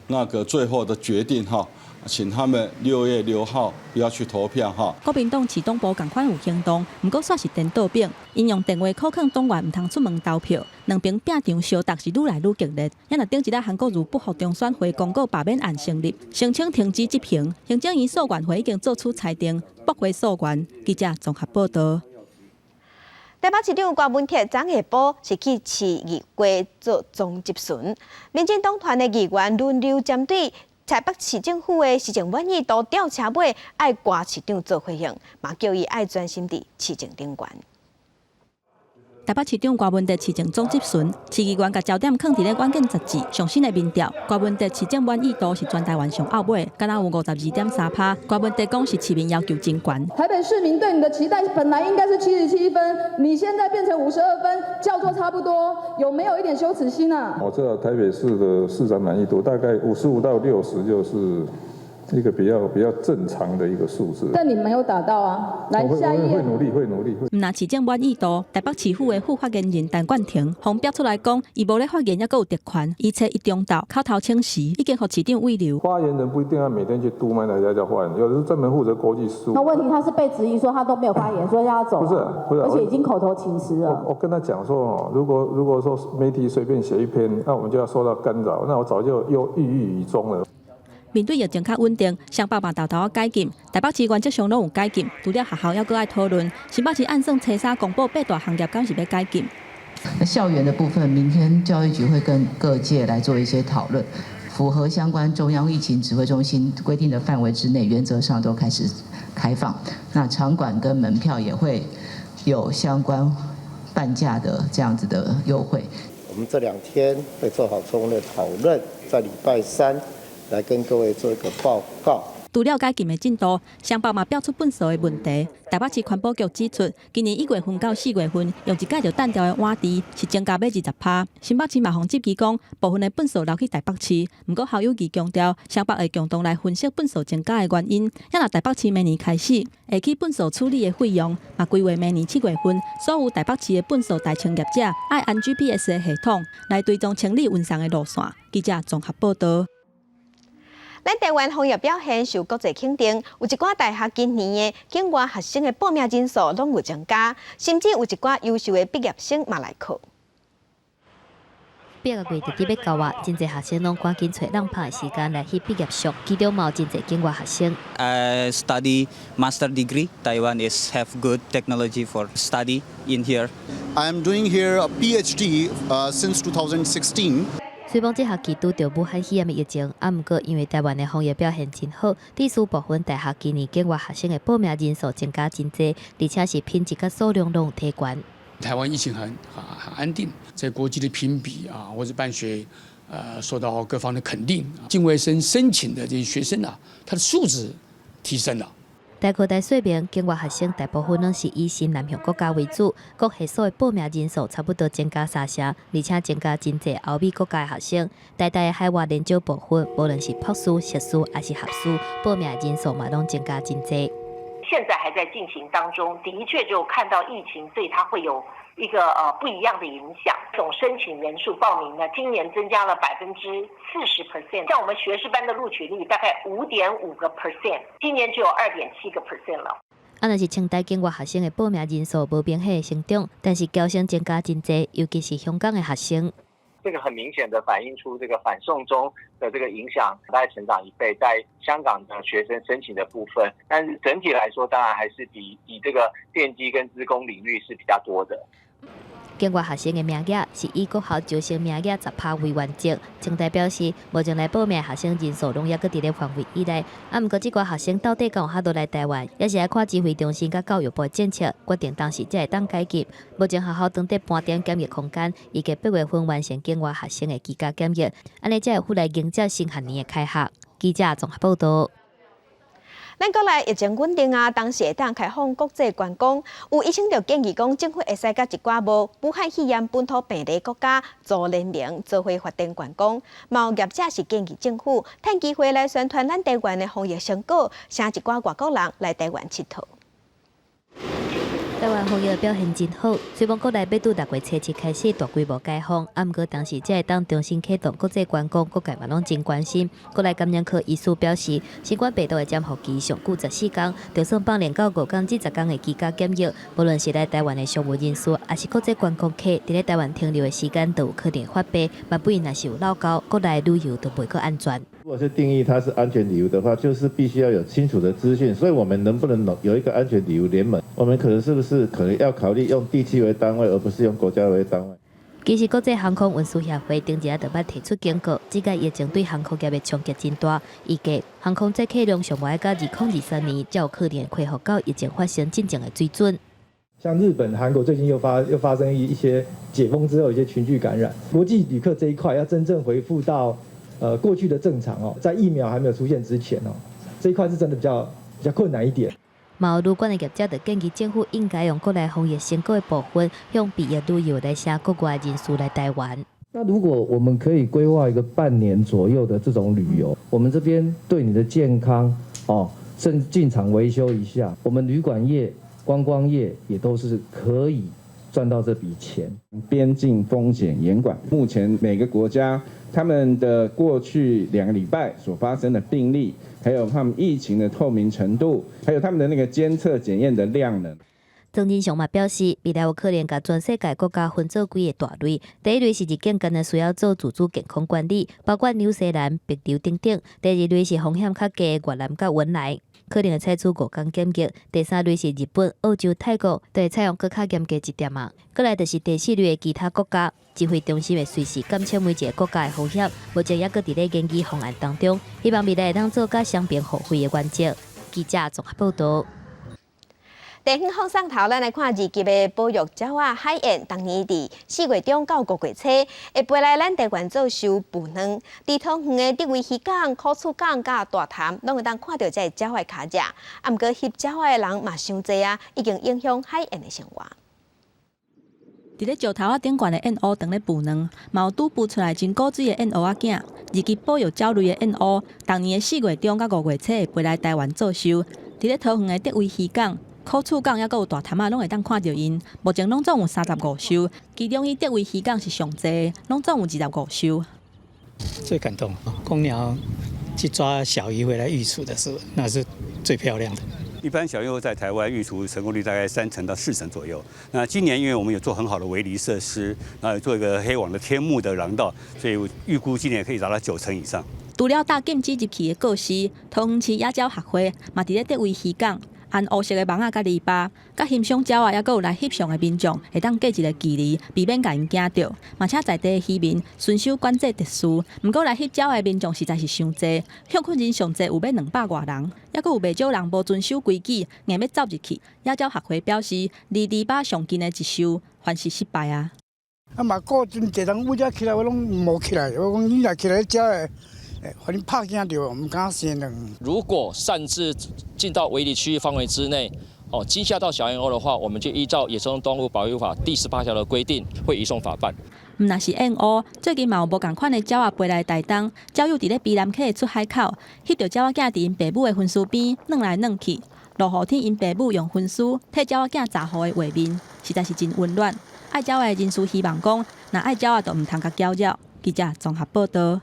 那个最后的决定哈，请他们6月6号不要去投票哈。国民党市党部同款有行动，不过煞是颠倒兵，因用电话考劝党员唔通出门投票，两边拼场相斗是愈来愈激烈。也若顶一日韩国瑜不服中选会公告罢免案成立，申请停止执行，行政院诉愿会已经作出裁定，驳回诉愿。记者综合报道。台北市长郭文铁昨下晡是去市议会做总集巡，民进党团的议员轮流针对台北市政府的施政满意度调查尾，爱郭市长做回应，嘛叫伊爱专心伫市政顶悬。台北市长郭文哲市政总集巡，市议员甲焦点放伫咧关键10字上新的民调，郭文哲市政满意度是全台湾上后尾，敢若有52.3%。郭文哲讲是市民要求真悬。台北市民对你的期待本来应该是77分，你现在变成52分，叫做差不多，有没有一点羞耻心啊？我知道台北市的市长满意度大概55到60，就是一个比较正常的一个数字。但你没有达到啊！来下一页。会努力。那市政满意度，台北市府的副发言人陈冠廷方表出来讲，伊无咧发言，也阁有特权，一切一中道，口头请示，已经互市长慰留。发言人不一定要每天去督麦大家叫发言人，有的是专门负责国际事务。那问题他是被质疑说他都没有发言，所以要走。不是，而且已经口头请辞了。我跟他讲说，如果说媒体随便写一篇，那我们就要受到干扰，那我早就郁郁于中了。面对疫情较稳定，双北嘛豆豆解禁，台北市原则上拢有解禁，除了学校还阁爱讨论。新北市按算初三公布8大行业敢是要解禁。那校园的部分，明天教育局会跟各界来做一些讨论，符合相关中央疫情指挥中心规定的范围之内，原则上都开始开放。那场馆跟门票也会有相关半价的这样子的优惠。我们这2天会做好充分的讨论，在礼拜3。来跟各位做一个报告。除了解禁的进度，双北嘛标出粪扫的问题。台北市环保局指出，今年1月份到4月份，用一届就弹掉的碗池是增加要20%。新北市嘛防执机讲，部分的粪扫流去台北市。不过校友义强调，双北会共同来分析粪扫增加的原因。也若台北市明年开始，下起粪扫处理的费用，嘛规划明年7月份，所有台北市的粪扫代清业者爱按 GPS 的系统来追踪清理运送的路线。记者综合报道。咱台湾防疫表现受国际肯定，有一寡大学今年的境外学生的报名人数拢有增加，甚至有一寡优秀的毕业生嘛来考。8个月直直要到啊，真侪学生拢赶紧找人拍的時間來去畢業宿，其中嘛有真侪境外學生。I study master degree. Taiwan is have good technology for study in here. I am doing here a PhD since 2016. 虽讲这学期拄着武汉肺炎的疫情，不过因为台湾的防疫表现真好，致使部分大学今年境外学生的报名人数增加真多，而且是品质甲数量拢有提悬。台湾疫情很安定，在国际的评比啊，或者办学受到各方的肯定，境外生申请的这些学生啊，他的素质提升了。台科大说明，境外学生大部分拢是以新南向国家为主，各系所的报名人数差不多增加3成，而且增加真侪欧美国家的学生。台大的海外研究部分，无论是博士、硕士还是学士，报名人数嘛拢增加真侪。现在还在进行当中，的确就看到疫情对它会有一个不一样的影响。总申请人数报名呢，今年增加了40%，像我们学士班的录取率大概5.5%，今年只有2.7%了。若是清大境外学生的报名人数无明显的成长，但是高升增加真多，尤其是香港的学生。这个很明显的反映出这个反送中的这个影响，大概成长1倍，在香港的学生申请的部分，但是整体来说，当然还是比这个电机跟资工领域是比较多的。境外学生的名额是以国校招生名额10%为原则。清大表示，目前来报名的学生人数拢还佫伫咧范围以内。不过，这寡学生到底敢有法度来台湾，也是要看指挥中心甲教育部政策决定，当时才会当解禁。目前学校当地半点检疫空间，以及8月份完成境外学生的居家检疫，安尼才会来迎接新学年的开学。记者综合报道。咱国内疫情稳定啊，当时会当开放国际观光。有医生就建议讲，政府会使甲一寡无武汉肺炎本土病例国家做联名，做伙发展观光。贸业者是建议政府趁机会来宣传咱台湾的防疫成果，请一寡外国人来台湾佚佗。台湾防疫表现真好，虽然国内要拄6月初7开始大规模解封，不过当时才会当重新启动国际观光，各界嘛拢真关心。国内感染科医师表示，新冠病毒的潜伏期上久14天，就算放连到5天至10天的居家检疫，无论是来台湾的商务人士，还是国际观光客，伫咧台湾停留的时间都有可能发病，嘛不然若是有漏交，国内旅游都袂够安全。如果是定义它是安全旅游的话，就是必须要有清楚的资讯。所以我们能不能有一个安全旅游联盟？我们可能要考虑用地区为单位，而不是用国家为单位。其实，国际航空运输协会顶一日就捌提出警告，这个疫情对航空业的冲击真大。预计航空载客量上要到2023年才有可能恢复到疫情发生真正的水准。像日本、韩国最近又发生一些解封之后一些群聚感染，国际旅客这一块要真正恢复到过去的正常在疫苗还没有出现之前这一块是真的比较困难一点。嘛有旅馆的业者就建议政府应该用国内防疫成果的部分，向毕业旅游来请国外人士来台湾。那如果我们可以规划一个半年左右的这种旅游，我们这边对你的健康甚至进场维修一下，我们旅馆业、观光业也都是可以赚到这笔钱。边境风险严管，目前每个国家他们的过去2个礼拜所发生的病例，还有他们疫情的透明程度，还有他们的那个监测检验的量能。曾金雄嘛表示，未来有可能把全世界国家分做几个大类。第一类是日间间的需要做自主健康管理，包括纽西兰、帛琉等等；第二类是风险较低的越南甲文莱，可能会采取5天检疫；第三类是日本、澳洲、泰国，都会采用更较严格一点啊。过来就是第4类的其他国家，指挥中心会随时监测每一个国家的风险，目前也搁伫咧研究方案当中，希望未来会当做甲双边互惠的原则。记者综合报道。地方放送头，咱来看2级的保育鸟仔海燕，当年伫4月中到5月初，会飞来咱台湾做收捕卵。伫桃园的竹围渔港、苦厝港、甲大潭，拢会当看到这鸟仔的脚迹。不过翕鸟仔的人嘛伤济啊，已经影响海燕的生活。伫咧石头仔顶悬的燕鸥当咧捕卵，嘛有拄捕出来真古水的燕鸥仔囝。2级保育鸟类的燕鸥，当年的4月中到5月初会飞来台湾做收。伫咧桃园的竹围渔港、苦厝港也阁有大潭仔，拢会当看到因。目前拢总有35艘，其中以竹围渔港是上济，拢总有25艘。最感动，公鸟去抓小鱼回来育雏的时候，那是最漂亮的。一般小幼在台湾育雏成功率大概3成到4成左右。那今年因为我们有做很好的围篱设施，然后做一个黑网的天幕的廊道，所以预估今年可以达到9成以上。除了搭禁止入去的告示，桃园市野鸟学会嘛伫咧竹围渔港按乌色的网仔甲篱笆，甲欣赏鸟啊，也阁有来翕相的民众，会当隔一个距离，避免甲因惊到。嘛且在地的渔民遵守管制特殊，毋过来翕鸟的民众实在是伤济，向困人上济有要200多人，也阁有袂少人无遵守规矩，硬要走入去。野鸟学会表示，离篱笆上近的一艘，凡是失败啊。嘛，个真侪人尾只起来，我拢无起来。我讲你若起来鸟的。互你拍惊到，唔敢先人。如果擅自进到围篱区域范围之内，惊吓到小燕鸥的话，我们就依照《野生动物保育法》第18条的规定，会移送法办。若是燕鸥，最近嘛有无共款的鸟仔飞来台东，鸟友伫咧卑南溪的出海口，翕到鸟仔囝伫因爸母的分尸边，软来软去。落雨天，因爸母用婚书替鸟仔囝查好的画面，实在是真温暖。爱鸟的人士希望讲，若爱鸟仔就唔通甲搅扰。记者综合报道。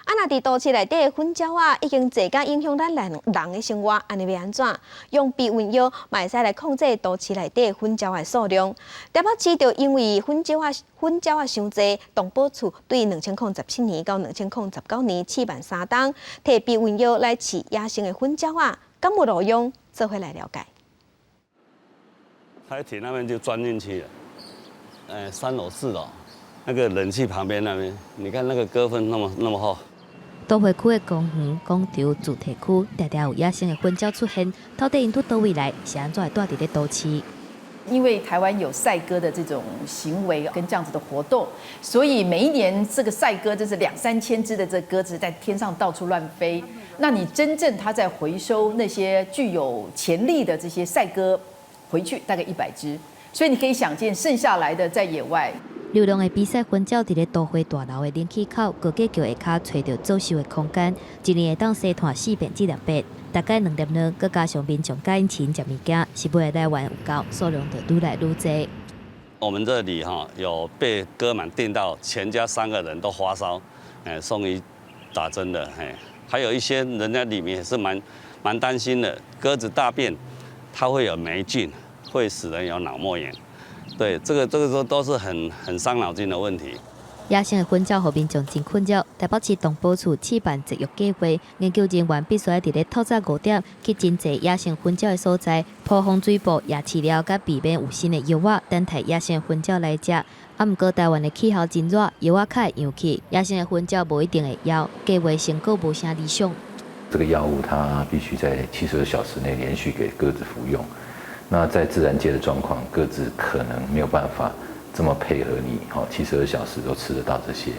若伫都市内底的粉鸟仔已经坐甲影响咱人的生活，安尼要安怎？用避蚊药嘛会使来控制都市内底的粉鸟的数量。台北市就因为粉鸟仔伤济，动保处对2007年到2019年试办3档，摕避蚊药来饲野生的粉鸟仔，敢有路用？做伙来了解。海体那边就钻进去了，3楼4楼，那个冷气旁边那边，你看那个鸽粪那么厚。都会区的公园、广场、主题区，常常有野生的粉鸟出现，到底因拄倒位来，是安怎会住伫咧都市？因为台湾有赛鸽的这种行为跟这样子的活动，所以每一年这个赛鸽就是2-3千只的这鸽子在天上到处乱飞。那你真正它在回收那些具有潜力的这些赛鸽回去，大概100只，所以你可以想见剩下来的在野外。流浪的比赛粉鸟伫咧都会大楼的冷气口，高架桥下骹找到走秀的空间，一年会当生团4遍至6遍，大概2点2，佮加上民众甲因请食物件，是每个来玩有够，数量就愈来愈多。我们这里有被鸽螨叮到，全家3个人都发烧，送医打针的，还有一些人家里面也是蛮担心的，鸽子大便它会有霉菌，会使人有脑膜炎。对，这个都是很伤脑筋的问题。野生的粉鸟互民众真困扰，台北市动保处试办节育计划，研究人员必须伫咧透早5点去真侪野生粉鸟的所在，铺风水布、野饲料，甲避免有新的药物等待野生粉鸟来食。毋过台湾的气候真热，药物较会扬起，野生的粉鸟无一定会枵，计划成果无啥理想。这个药物它必须在72小时内连续给鸽子服用。那在自然界的状况，鸽子可能没有办法这么配合你，72小时都吃得到这些。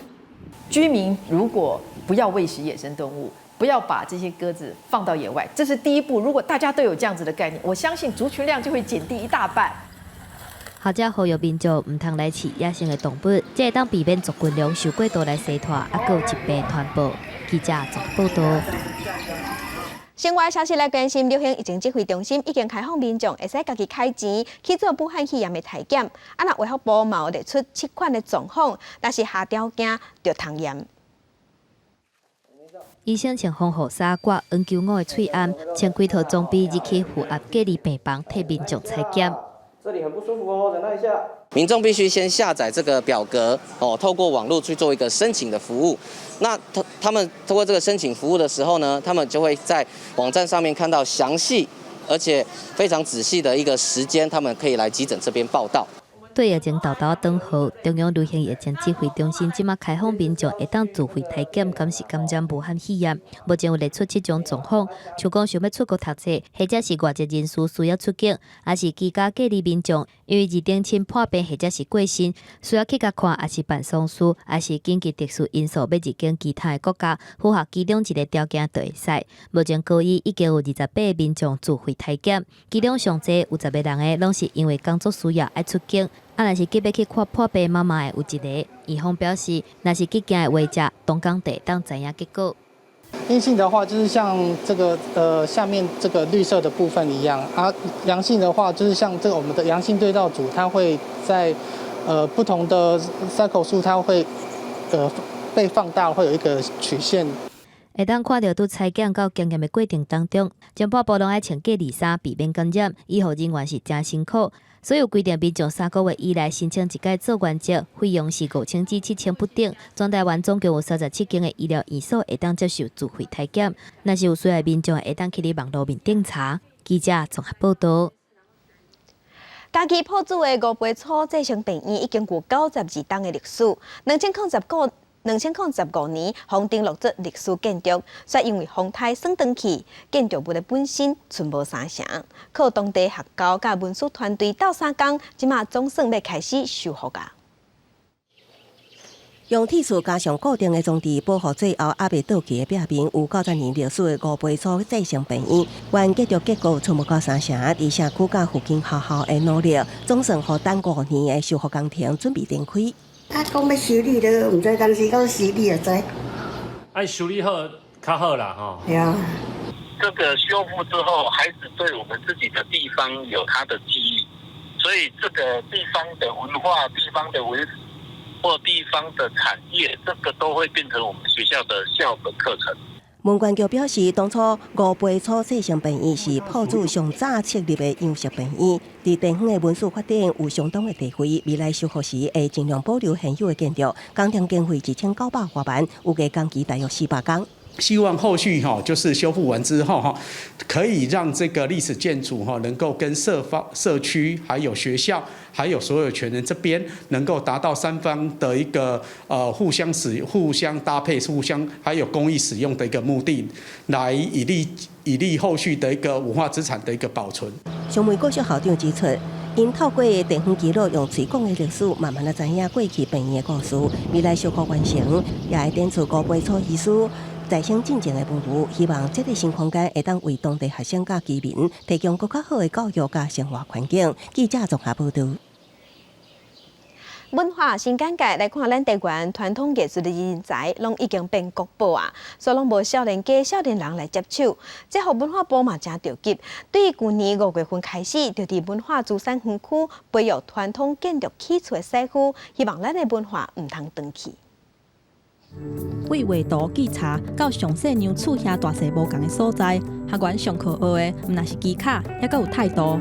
居民如果不要喂食野生动物，不要把这些鸽子放到野外，这是第一步。如果大家都有这样子的概念，我相信族群量就会减低1大半。或者呼吁民众唔通来饲野生的动物，这会当避免族群量受过度来生团，还有疾病传播。记者综合报道。生活消息来关心，流行疫情指挥中心已经开放民众会使家己开钱去做武汉肺炎的体检。若卫福部嘛有列出7款的状况，但是下条件就通验。医生穿防护衫、挂 N95的喙安，穿几套装备入去负压隔离病房替民众采检。这里很不舒服哦，忍耐一下。民众必须先下载这个表格透过网络去做一个申请的服务。那他们通过这个申请服务的时候呢，他们就会在网站上面看到详细而且非常仔细的一个时间，他们可以来急诊这边报到。对疫情豆豆等候，中央流行疫情指挥中心即马开放民众会当自费体检，敢是感染武汉肺炎。目前有列出7种状况，像讲想要出国读册，或者是外籍人士需要出境，还是居家隔离民众，因为二等亲破病或者是过身，需要去甲看，还是办丧事，还是紧急特殊因素要入境其他的国家，符合其中一个条件就会使。目前高医已经有28个民众自费体检，其中上济有10个人的拢是因为工作需要爱出境。若是急要去看破病妈妈的有一个，医方表示，若是急件的话，者东港地当知影结果。阴性的话，就是像这个下面这个绿色的部分一样啊；阳性的话，就是像这个我们的阳性对照组，它会在不同的 cycle 数，它会被放大，会有一个曲线。会当看到，伫采检到检验的过程当中，情报部拢爱穿隔离衫，避免感染。医护人员是真辛苦。所有规定民众3个月以内申请一届做原则，费用是5000至7000不等。全台湾总共有37间的医疗院所会当接受自费体检，若是有需要的民众会当去你网络面顶查。记者综合报道。家己破煮的五杯醋制成病院已经有92档的历史。2015年，红顶落足历史建筑，却因为风台算转去，建筑物的本身存无三成。靠当地学校甲文书团队斗3工，即马总算要开始修复啊！用铁丝加上固定的装置保护最后，还未倒去的壁面有90年历史的五杯厝制成病院，原建筑结构存无到三成，而社区甲附近学校的努力，总算互等5年的修复工程准备展开。啊，讲要修理了，唔知当时到修理就知。爱修理好较好啦吼。对啊，这个修复之后，孩子对我们自己的地方有他的记忆，所以这个地方的文化、地方的文史或地方的产业，这个都会变成我们学校的校本课程。文管局表示，当初五倍初细型病院是埔子上早设立的样式病院，伫地方的文书发展有相当的地位。未来修复时会尽量保留现有的建筑，工程经费2900多万，有个工期大约400工。希望后续就是修复完之后可以让这个历史建筑能够跟社区、还有学校、还有所有权人这边能够达到三方的一个互相搭配、还有公益使用的一个目的，来以利后续的一个文化资产的一个保存。尚美国小校长指出，因透过地方记录用推广的历史，慢慢的知影过去病院的故事。未来修复完成，也会展出5倍初医师再生进前的文物，希望这个新空间会当为当地学生甲居民提供更较好的教育甲生活环境。记者综合报道。文化新感觉来看，咱台湾传统艺术的人才，拢已经变国宝啊，所以拢无少年家、少年人来接手。这互文化部嘛真着急。对于去年5月份开始，就伫文化资产园区培育传统建筑起厝的师傅，希望咱的文化唔通断去。为画图记查到详细娘厝遐大细无共的所在，学员上课学的毋但是技巧，也阁有态度。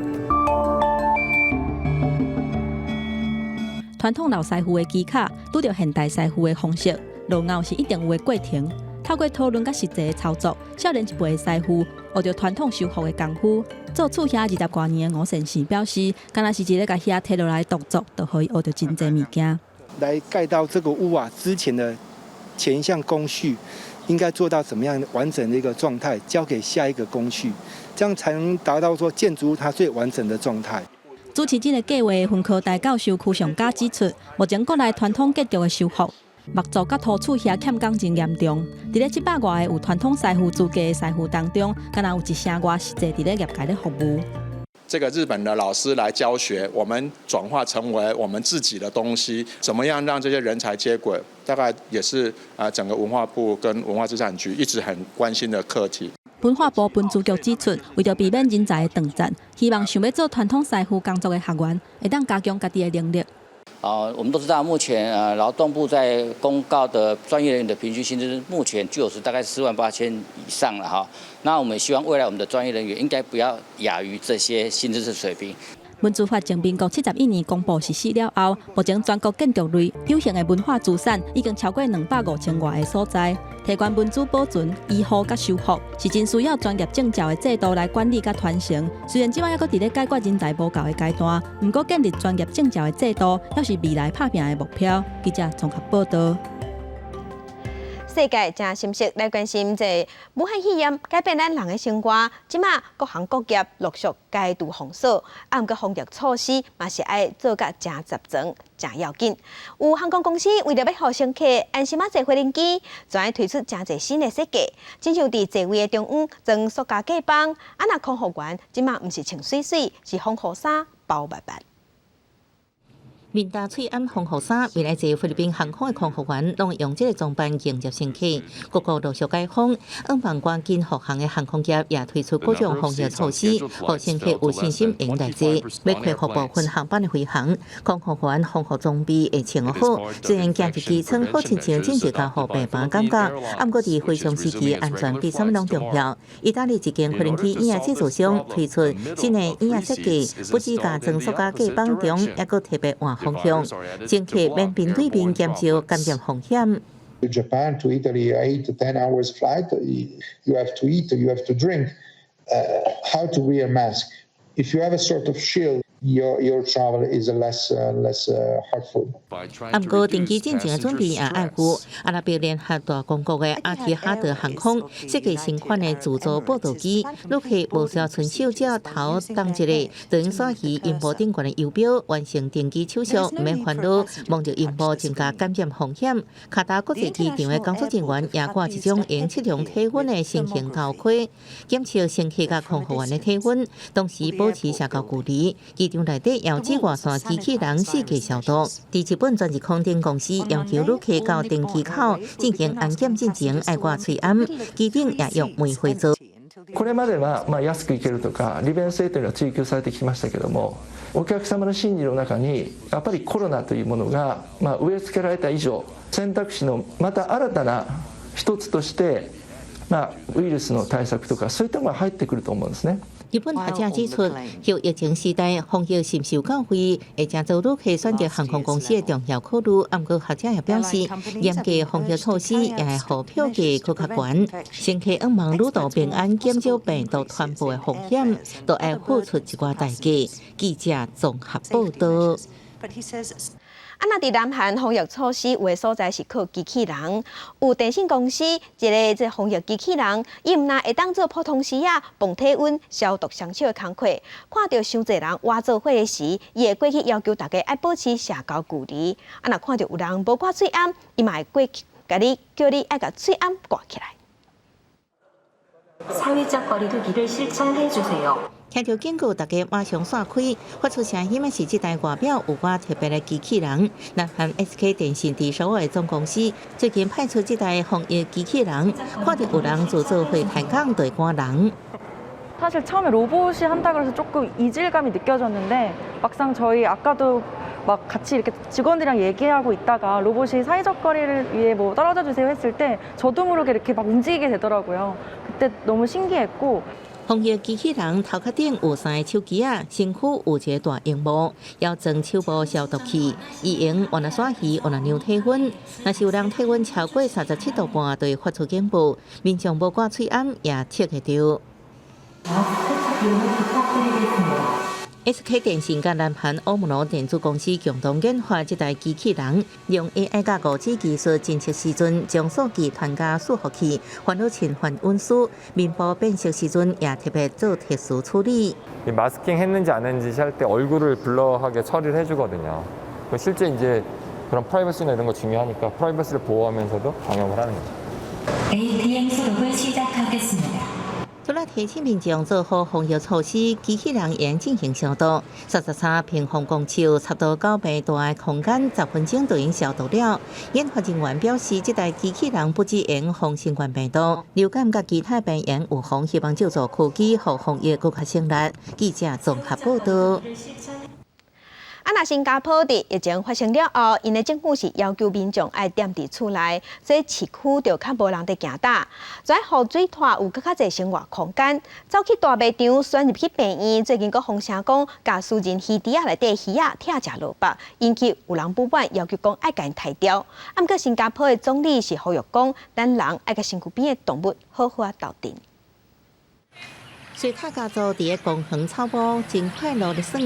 传统老师傅的技巧，拄着现代师傅的方式，路后是一定有的过程。透过讨论甲实际的操作，少年一辈的师傅学着传统修复的功夫。做厝遐20多年的吴先生表示，敢若是一个甲遐摕落来动作，就可以学着真侪物件。来盖到这个屋啊之前的前一项工序应该做到怎么样完整的一个状态，交给下一个工序，这样才能达到说建筑物它最完整的状态。主持这个计划的分科大教授邱尚嘉指出，目前国内传统建筑的修复、木造甲土厝遐欠工真严重。伫咧700外个有传统师傅资格的师傅当中，敢若有1成外实际伫咧业界咧服务。这个日本的老师来教学，我们转化成为我们自己的东西，怎么样让这些人才接轨？大概也是整个文化部跟文化资产局一直很关心的课题。文化部分资局指出，为着避免人才的断层，希望想要做传统师傅工作的学员，会当加强家己的能力。我们都知道，目前劳动部在公告的专业人员的平均薪资，目前据我是大概48000以上了哈。那我们希望未来我们的专业人员应该不要亚于这些薪资的水平。文资法从民国71年公布实施了后，目前全国建筑类有形的文化资产已经超过25000外个所在。提悬文资保存、医护甲修复，是真需要专业证照的制度来管理甲传承。虽然即摆还阁伫咧解决人才无够的阶段，不过建立专业证照的制度，也是未来拍拼的目标。记者综合报道。世界正心息来关心这武汉肺炎改变咱人的生活，即马各行各业陆续解除封锁，毋过防疫措施嘛是爱做甲真集中、真要紧。有航空公司为了要互乘客安心坐飞行机，专爱推出真侪新的设计，亲像伫座位的中央装塑胶隔板，若空服员即马毋是穿水水，是防护衫包白白。面大翠安防护衫，未来坐菲律宾航空的空服员，拢会用这个装扮迎接乘客。各国陆续解封，帮关紧护航的航空业也推出各种防疫措施，让乘客有信心用来坐。要恢复部分航班的飞航，空服员防护装备会穿好。虽然行入机舱好亲像真正甲护病房感觉，不过伫飞行时期安全比什么拢重要。意大利一间飞行器影制造商推出新的影设计，不止甲装塑胶隔板中，也阁特别换方向，乘客免面对面减少感染风险。To Japan, to Italy, 8 to 10 hours flight. You have to eat, you have to drink. How to wear a mask? If you have a sort of shield, your travel is less hurtful. 不过，定期进前的准备也爱顾。阿拉伯联合大公国的阿提哈德航空设计新款的自助报道机，旅客无需要伸手只要头当一个，就用刷起荧幕顶悬的油标完成登机手续，唔免烦恼望着荧幕增加感染风险。卡达国际机场的工作人员也挂一种用测量体温的新型头盔，检测乘客甲空服员的体温，同时保持社交距离。机场内底遥指外线机器人4级消毒。伫日本专业空电公司要求旅客到登机口进行安检之前，爱挂喙安，机顶也用煤灰做。これまでは安くいけるとか利便性というのは追求されてきましたけども、お客様の心理の中にやっぱりコロナというものが植え付けられた以上、選択肢のまた新たな一つとしてウイルスの対策とかそういったものが入ってくると思うんですね。日本学者指出，后疫情时代防疫深受教诲，会正做入去选择航空公司的重要考虑。不过学者也表示，严格防疫措施也会让票价更加悬，乘客希望旅途平安，减少病毒传播的风险，都要付出一寡代价。记者综合报道。那伫南韩防疫措施有的所在是靠机器人，有电信公司一个防疫机器人，伊毋但会当做普通时啊磅体温、消毒双手的工课，看到伤侪人挖做伙的时，伊会过去要求大家爱保持社交距离。若看到有人无挂嘴罨，伊嘛会过去甲你叫你爱甲嘴罨挂起来。사회적거리두기를실천해주세요。听到警告，大家马上闪开。发出声音的是这台外表有我特别的机器人。南韩 SK 电信伫首尔的总公司最近派出这台防疫机器人，看到有人自做会抬杠对赶人。 사실 처음에 로봇이 한다 그래서 조금 이질감이 느껴졌는데 막상 저희 아까도 막 같이 이렇게 직원들이랑 얘기하고 있다가 로봇이 사회적 거리를 위해 뭐 떨어져 주세요 했을 때 저도 모르게 이렇게 막 움직이게 되더라고요. 그때 너무 신기했고. 防疫机器人头壳顶有3个手机啊，身躯有一个大荧幕，要装手部消毒器，伊用换了刷鱼，换了量体温。若是有人体温超过37度半，就会发出警报。民众无挂嘴罨也测会到。 SK 电信甲南韩欧姆罗电子公司共同研发这台机器人，用 AI 加5G 技术侦测时阵，将数据传加伺服器，烦恼侵犯隐私，面部辨识时阵也特别做特殊处理。 이 마스킹 했는지 안 했는지 할 때 얼굴을 블러하게 처리를 해주거든요. 실제 이제 그런 프라이버시나 이런 거 중요하니까 프라이버시를 보호하면서도 방역을 하는 거죠. ATM 수록을 시작하겠습니다. 除了提醒民众做好防疫措施，机器人也进行消毒。33平方公尺、差不多9倍大的空间，10分钟就已经消毒了。研发人员表示，这台机器人不只能防新冠病毒、流感及其他病原预防，希望借助科技，让防疫更加胜利。记者综合报道。 那新加坡伫疫情发生了后，因的政府是要求民众爱踮伫厝内，所以市区就较无人伫行打，跩雨水拖有更较侪生活空间。走去大卖场选入去病院，最近佫风声讲，甲私人鱼池内底鱼仔拆食落腹，引起有人不满，要求讲爱甲因杀掉。毋过新加坡的总理是呼吁讲，咱人爱甲身躯边的动物好好啊斗阵。 水獭家族伫个公园草坡真快乐的耍，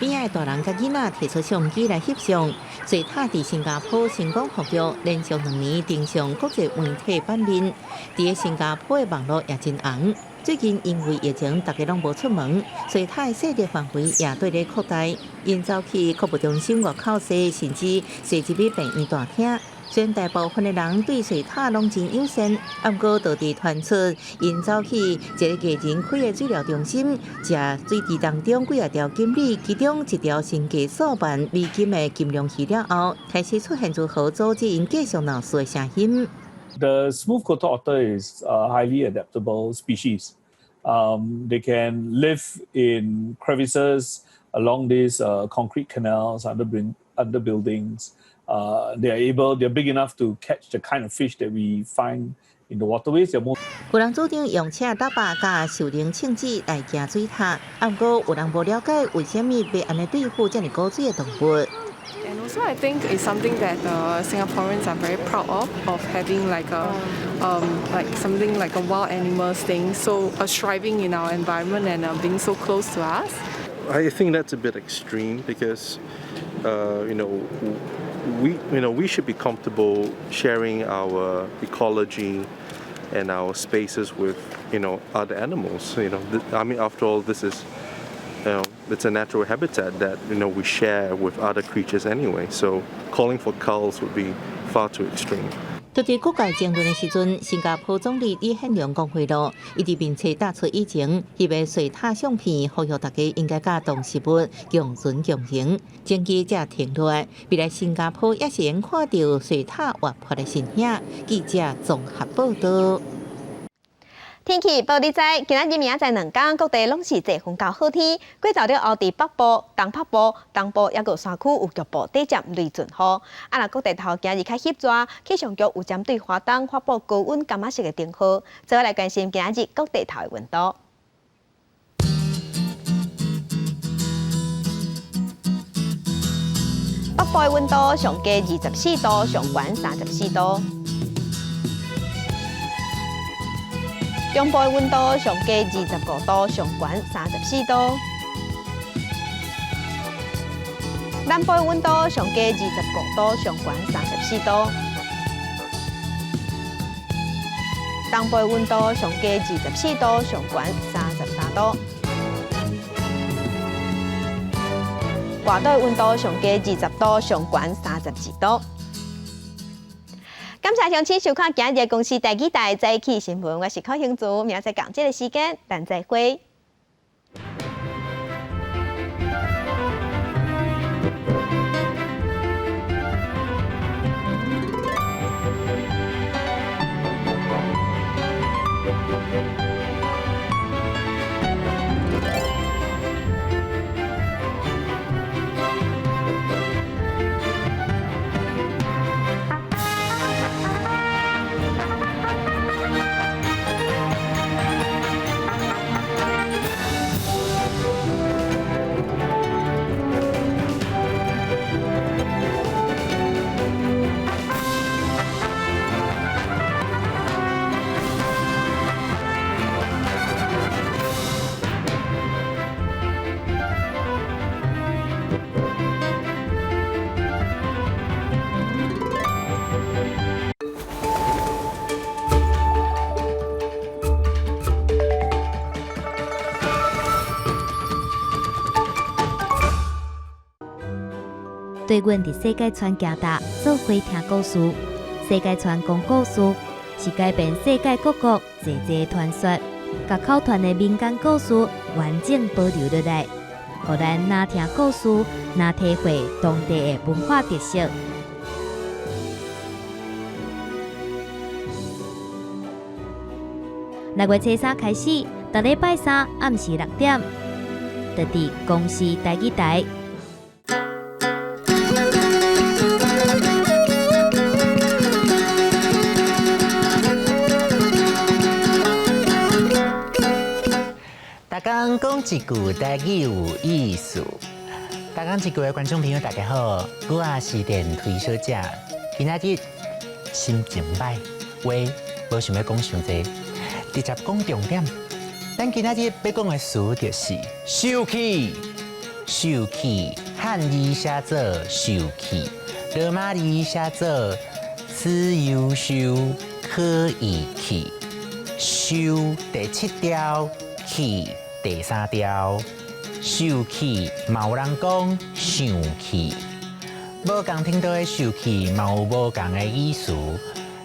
边仔大人甲囡仔摕出相机来翕相。水獭伫新加坡成功获得连续2年登上国际媒体版面，伫个新加坡的网络也真红。最近因为疫情，大家拢无出门，水獭的势力范围也对咧扩大，因走去国务中心外口踅，甚至踅入去病院大厅。 虽然大部分的人对水獭拢真友善，不过就伫传出因走去一个家人开的水疗中心，食水池当中几条金鲤，其中一条身价数万美金的金龙鱼了后，开始出现如何阻止因继续闹事的声音。The smooth-coated otter is a highly adaptable species. They can live in crevices along these concrete canals under buildings. They're big enough to catch the kind of fish that we find in the waterways. 有人主张用车搭把甲受灵庆子来行水塔，不过有人无了解为什么要安尼对付这么高水的动物。 And also, I think it's something that Singaporeans are very proud of having like something like a wild animal staying so thriving in our environment and being so close to us. I think that's a bit extreme because, we should be comfortable sharing our ecology and our spaces with other animals. I mean, after all, this is. It's a natural habitat that we share with other creatures anyway. So calling for culls would be far too extreme. 就伫国界争论的时阵，新加坡总理李显龙讲话咯，伊伫面册打出以前翕的水獭相片，呼吁大家应该甲动植物共存共荣。争议才停落来，未来新加坡也是能看到水獭活泼的身影。记者综合报道。天气报你知，今仔日明仔载2天，各地拢是多云到好天。过早了后，伫北部、东北部、东部也有山区有局部短暂雷阵雨。若各地头今日较翕热，气象局有针对华东发布高温干嘛式的警报。最后来关心今仔日各地头的温度。北部的温度上低24度，上悬34度。中部的温度上低25度，上悬34度；南部的温度上低25度，上悬34度；东部的温度上低24度，上悬33度；外岛的温度上低20度，上悬32度。感谢长期收看今日的公视第2台早起新闻，我是柯兴竹，明仔载同这个时间，咱再会。对阮伫世界传行大做伙听故事，世界传讲故事是改变世界各国济济传说，甲口传的民间故事完整保留落来，互咱哪听故事，哪体会当地的文化特色。6月初3开始，逐礼拜3暗时6点，就伫公视第2台。刚讲一句台语有意思。大讲一句的观众朋友，大家好，我也是电推小姐。今仔日心情歹，话无想要讲伤济，直接讲重点。咱今仔日要讲的词就是受气，受气，汉字写作受气，罗马字写作思忧受，可以气，受第7条，气。第3条，受气，嘛有人讲上气，无共听到的受气，嘛有无共的意思。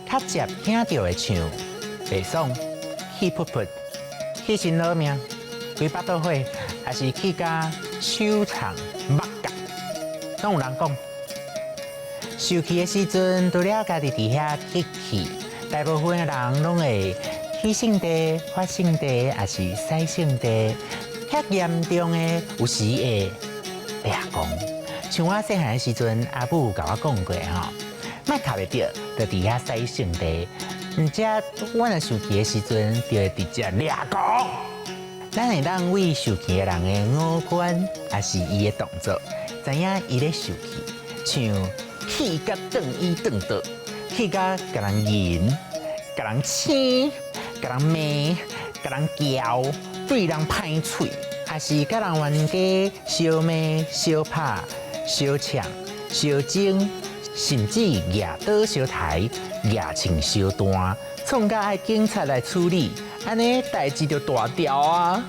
较接听到的唱，白爽，气噗噗，气心老命，规巴肚火，还是气甲手长目夹，拢有人讲。受气的时阵，除了家己伫遐吸气，大部分的人拢会。气性地、发性地，也是塞性地，较严重的有时会掠狂。像我细汉的时阵，阿母甲我讲过吼，莫卡袂着，就伫遐塞性地。毋则我若受气的时阵，就会直接掠狂。咱会当为受气的人的五官，也是伊的动作，知影伊咧受气，像气甲转伊转倒，气甲甲人引，甲人青。甲人骂，甲人叫，对人歹嘴，还是甲人冤家相骂、相拍、相抢、相争，甚至举刀相抬、举枪相弹，创甲爱警察来处理，安尼代志就大条啊！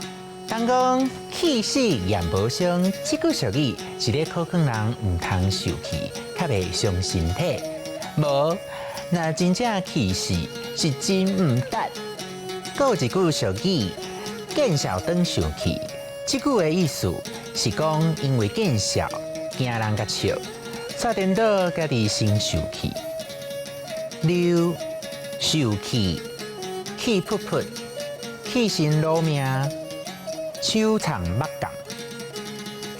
当讲气死言无伤，这句俗语是咧考劝人唔通受气，较袂伤身体。无，若真正气死，是真唔得。还有一句俗语，见笑转受气。这句的意思是讲，因为见笑惊人甲笑，煞颠倒家己先受气。流受气，气噗噗，起身落命，手藏目共，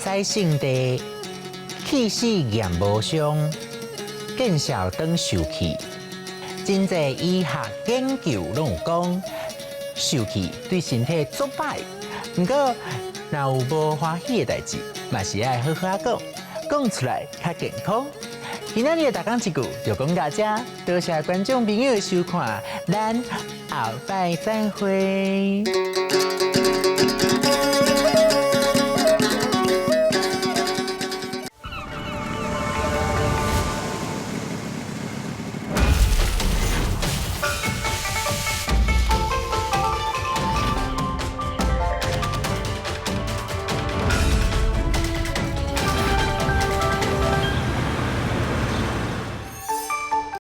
使性地气死验无伤，见效当受气。真侪医学研究拢有讲，受气对身体足歹。不过，若有无欢喜的代志，嘛是爱好好讲，讲出来较健康。今仔日的大讲一句就讲到这，多谢观众朋友的收看，咱后摆再会。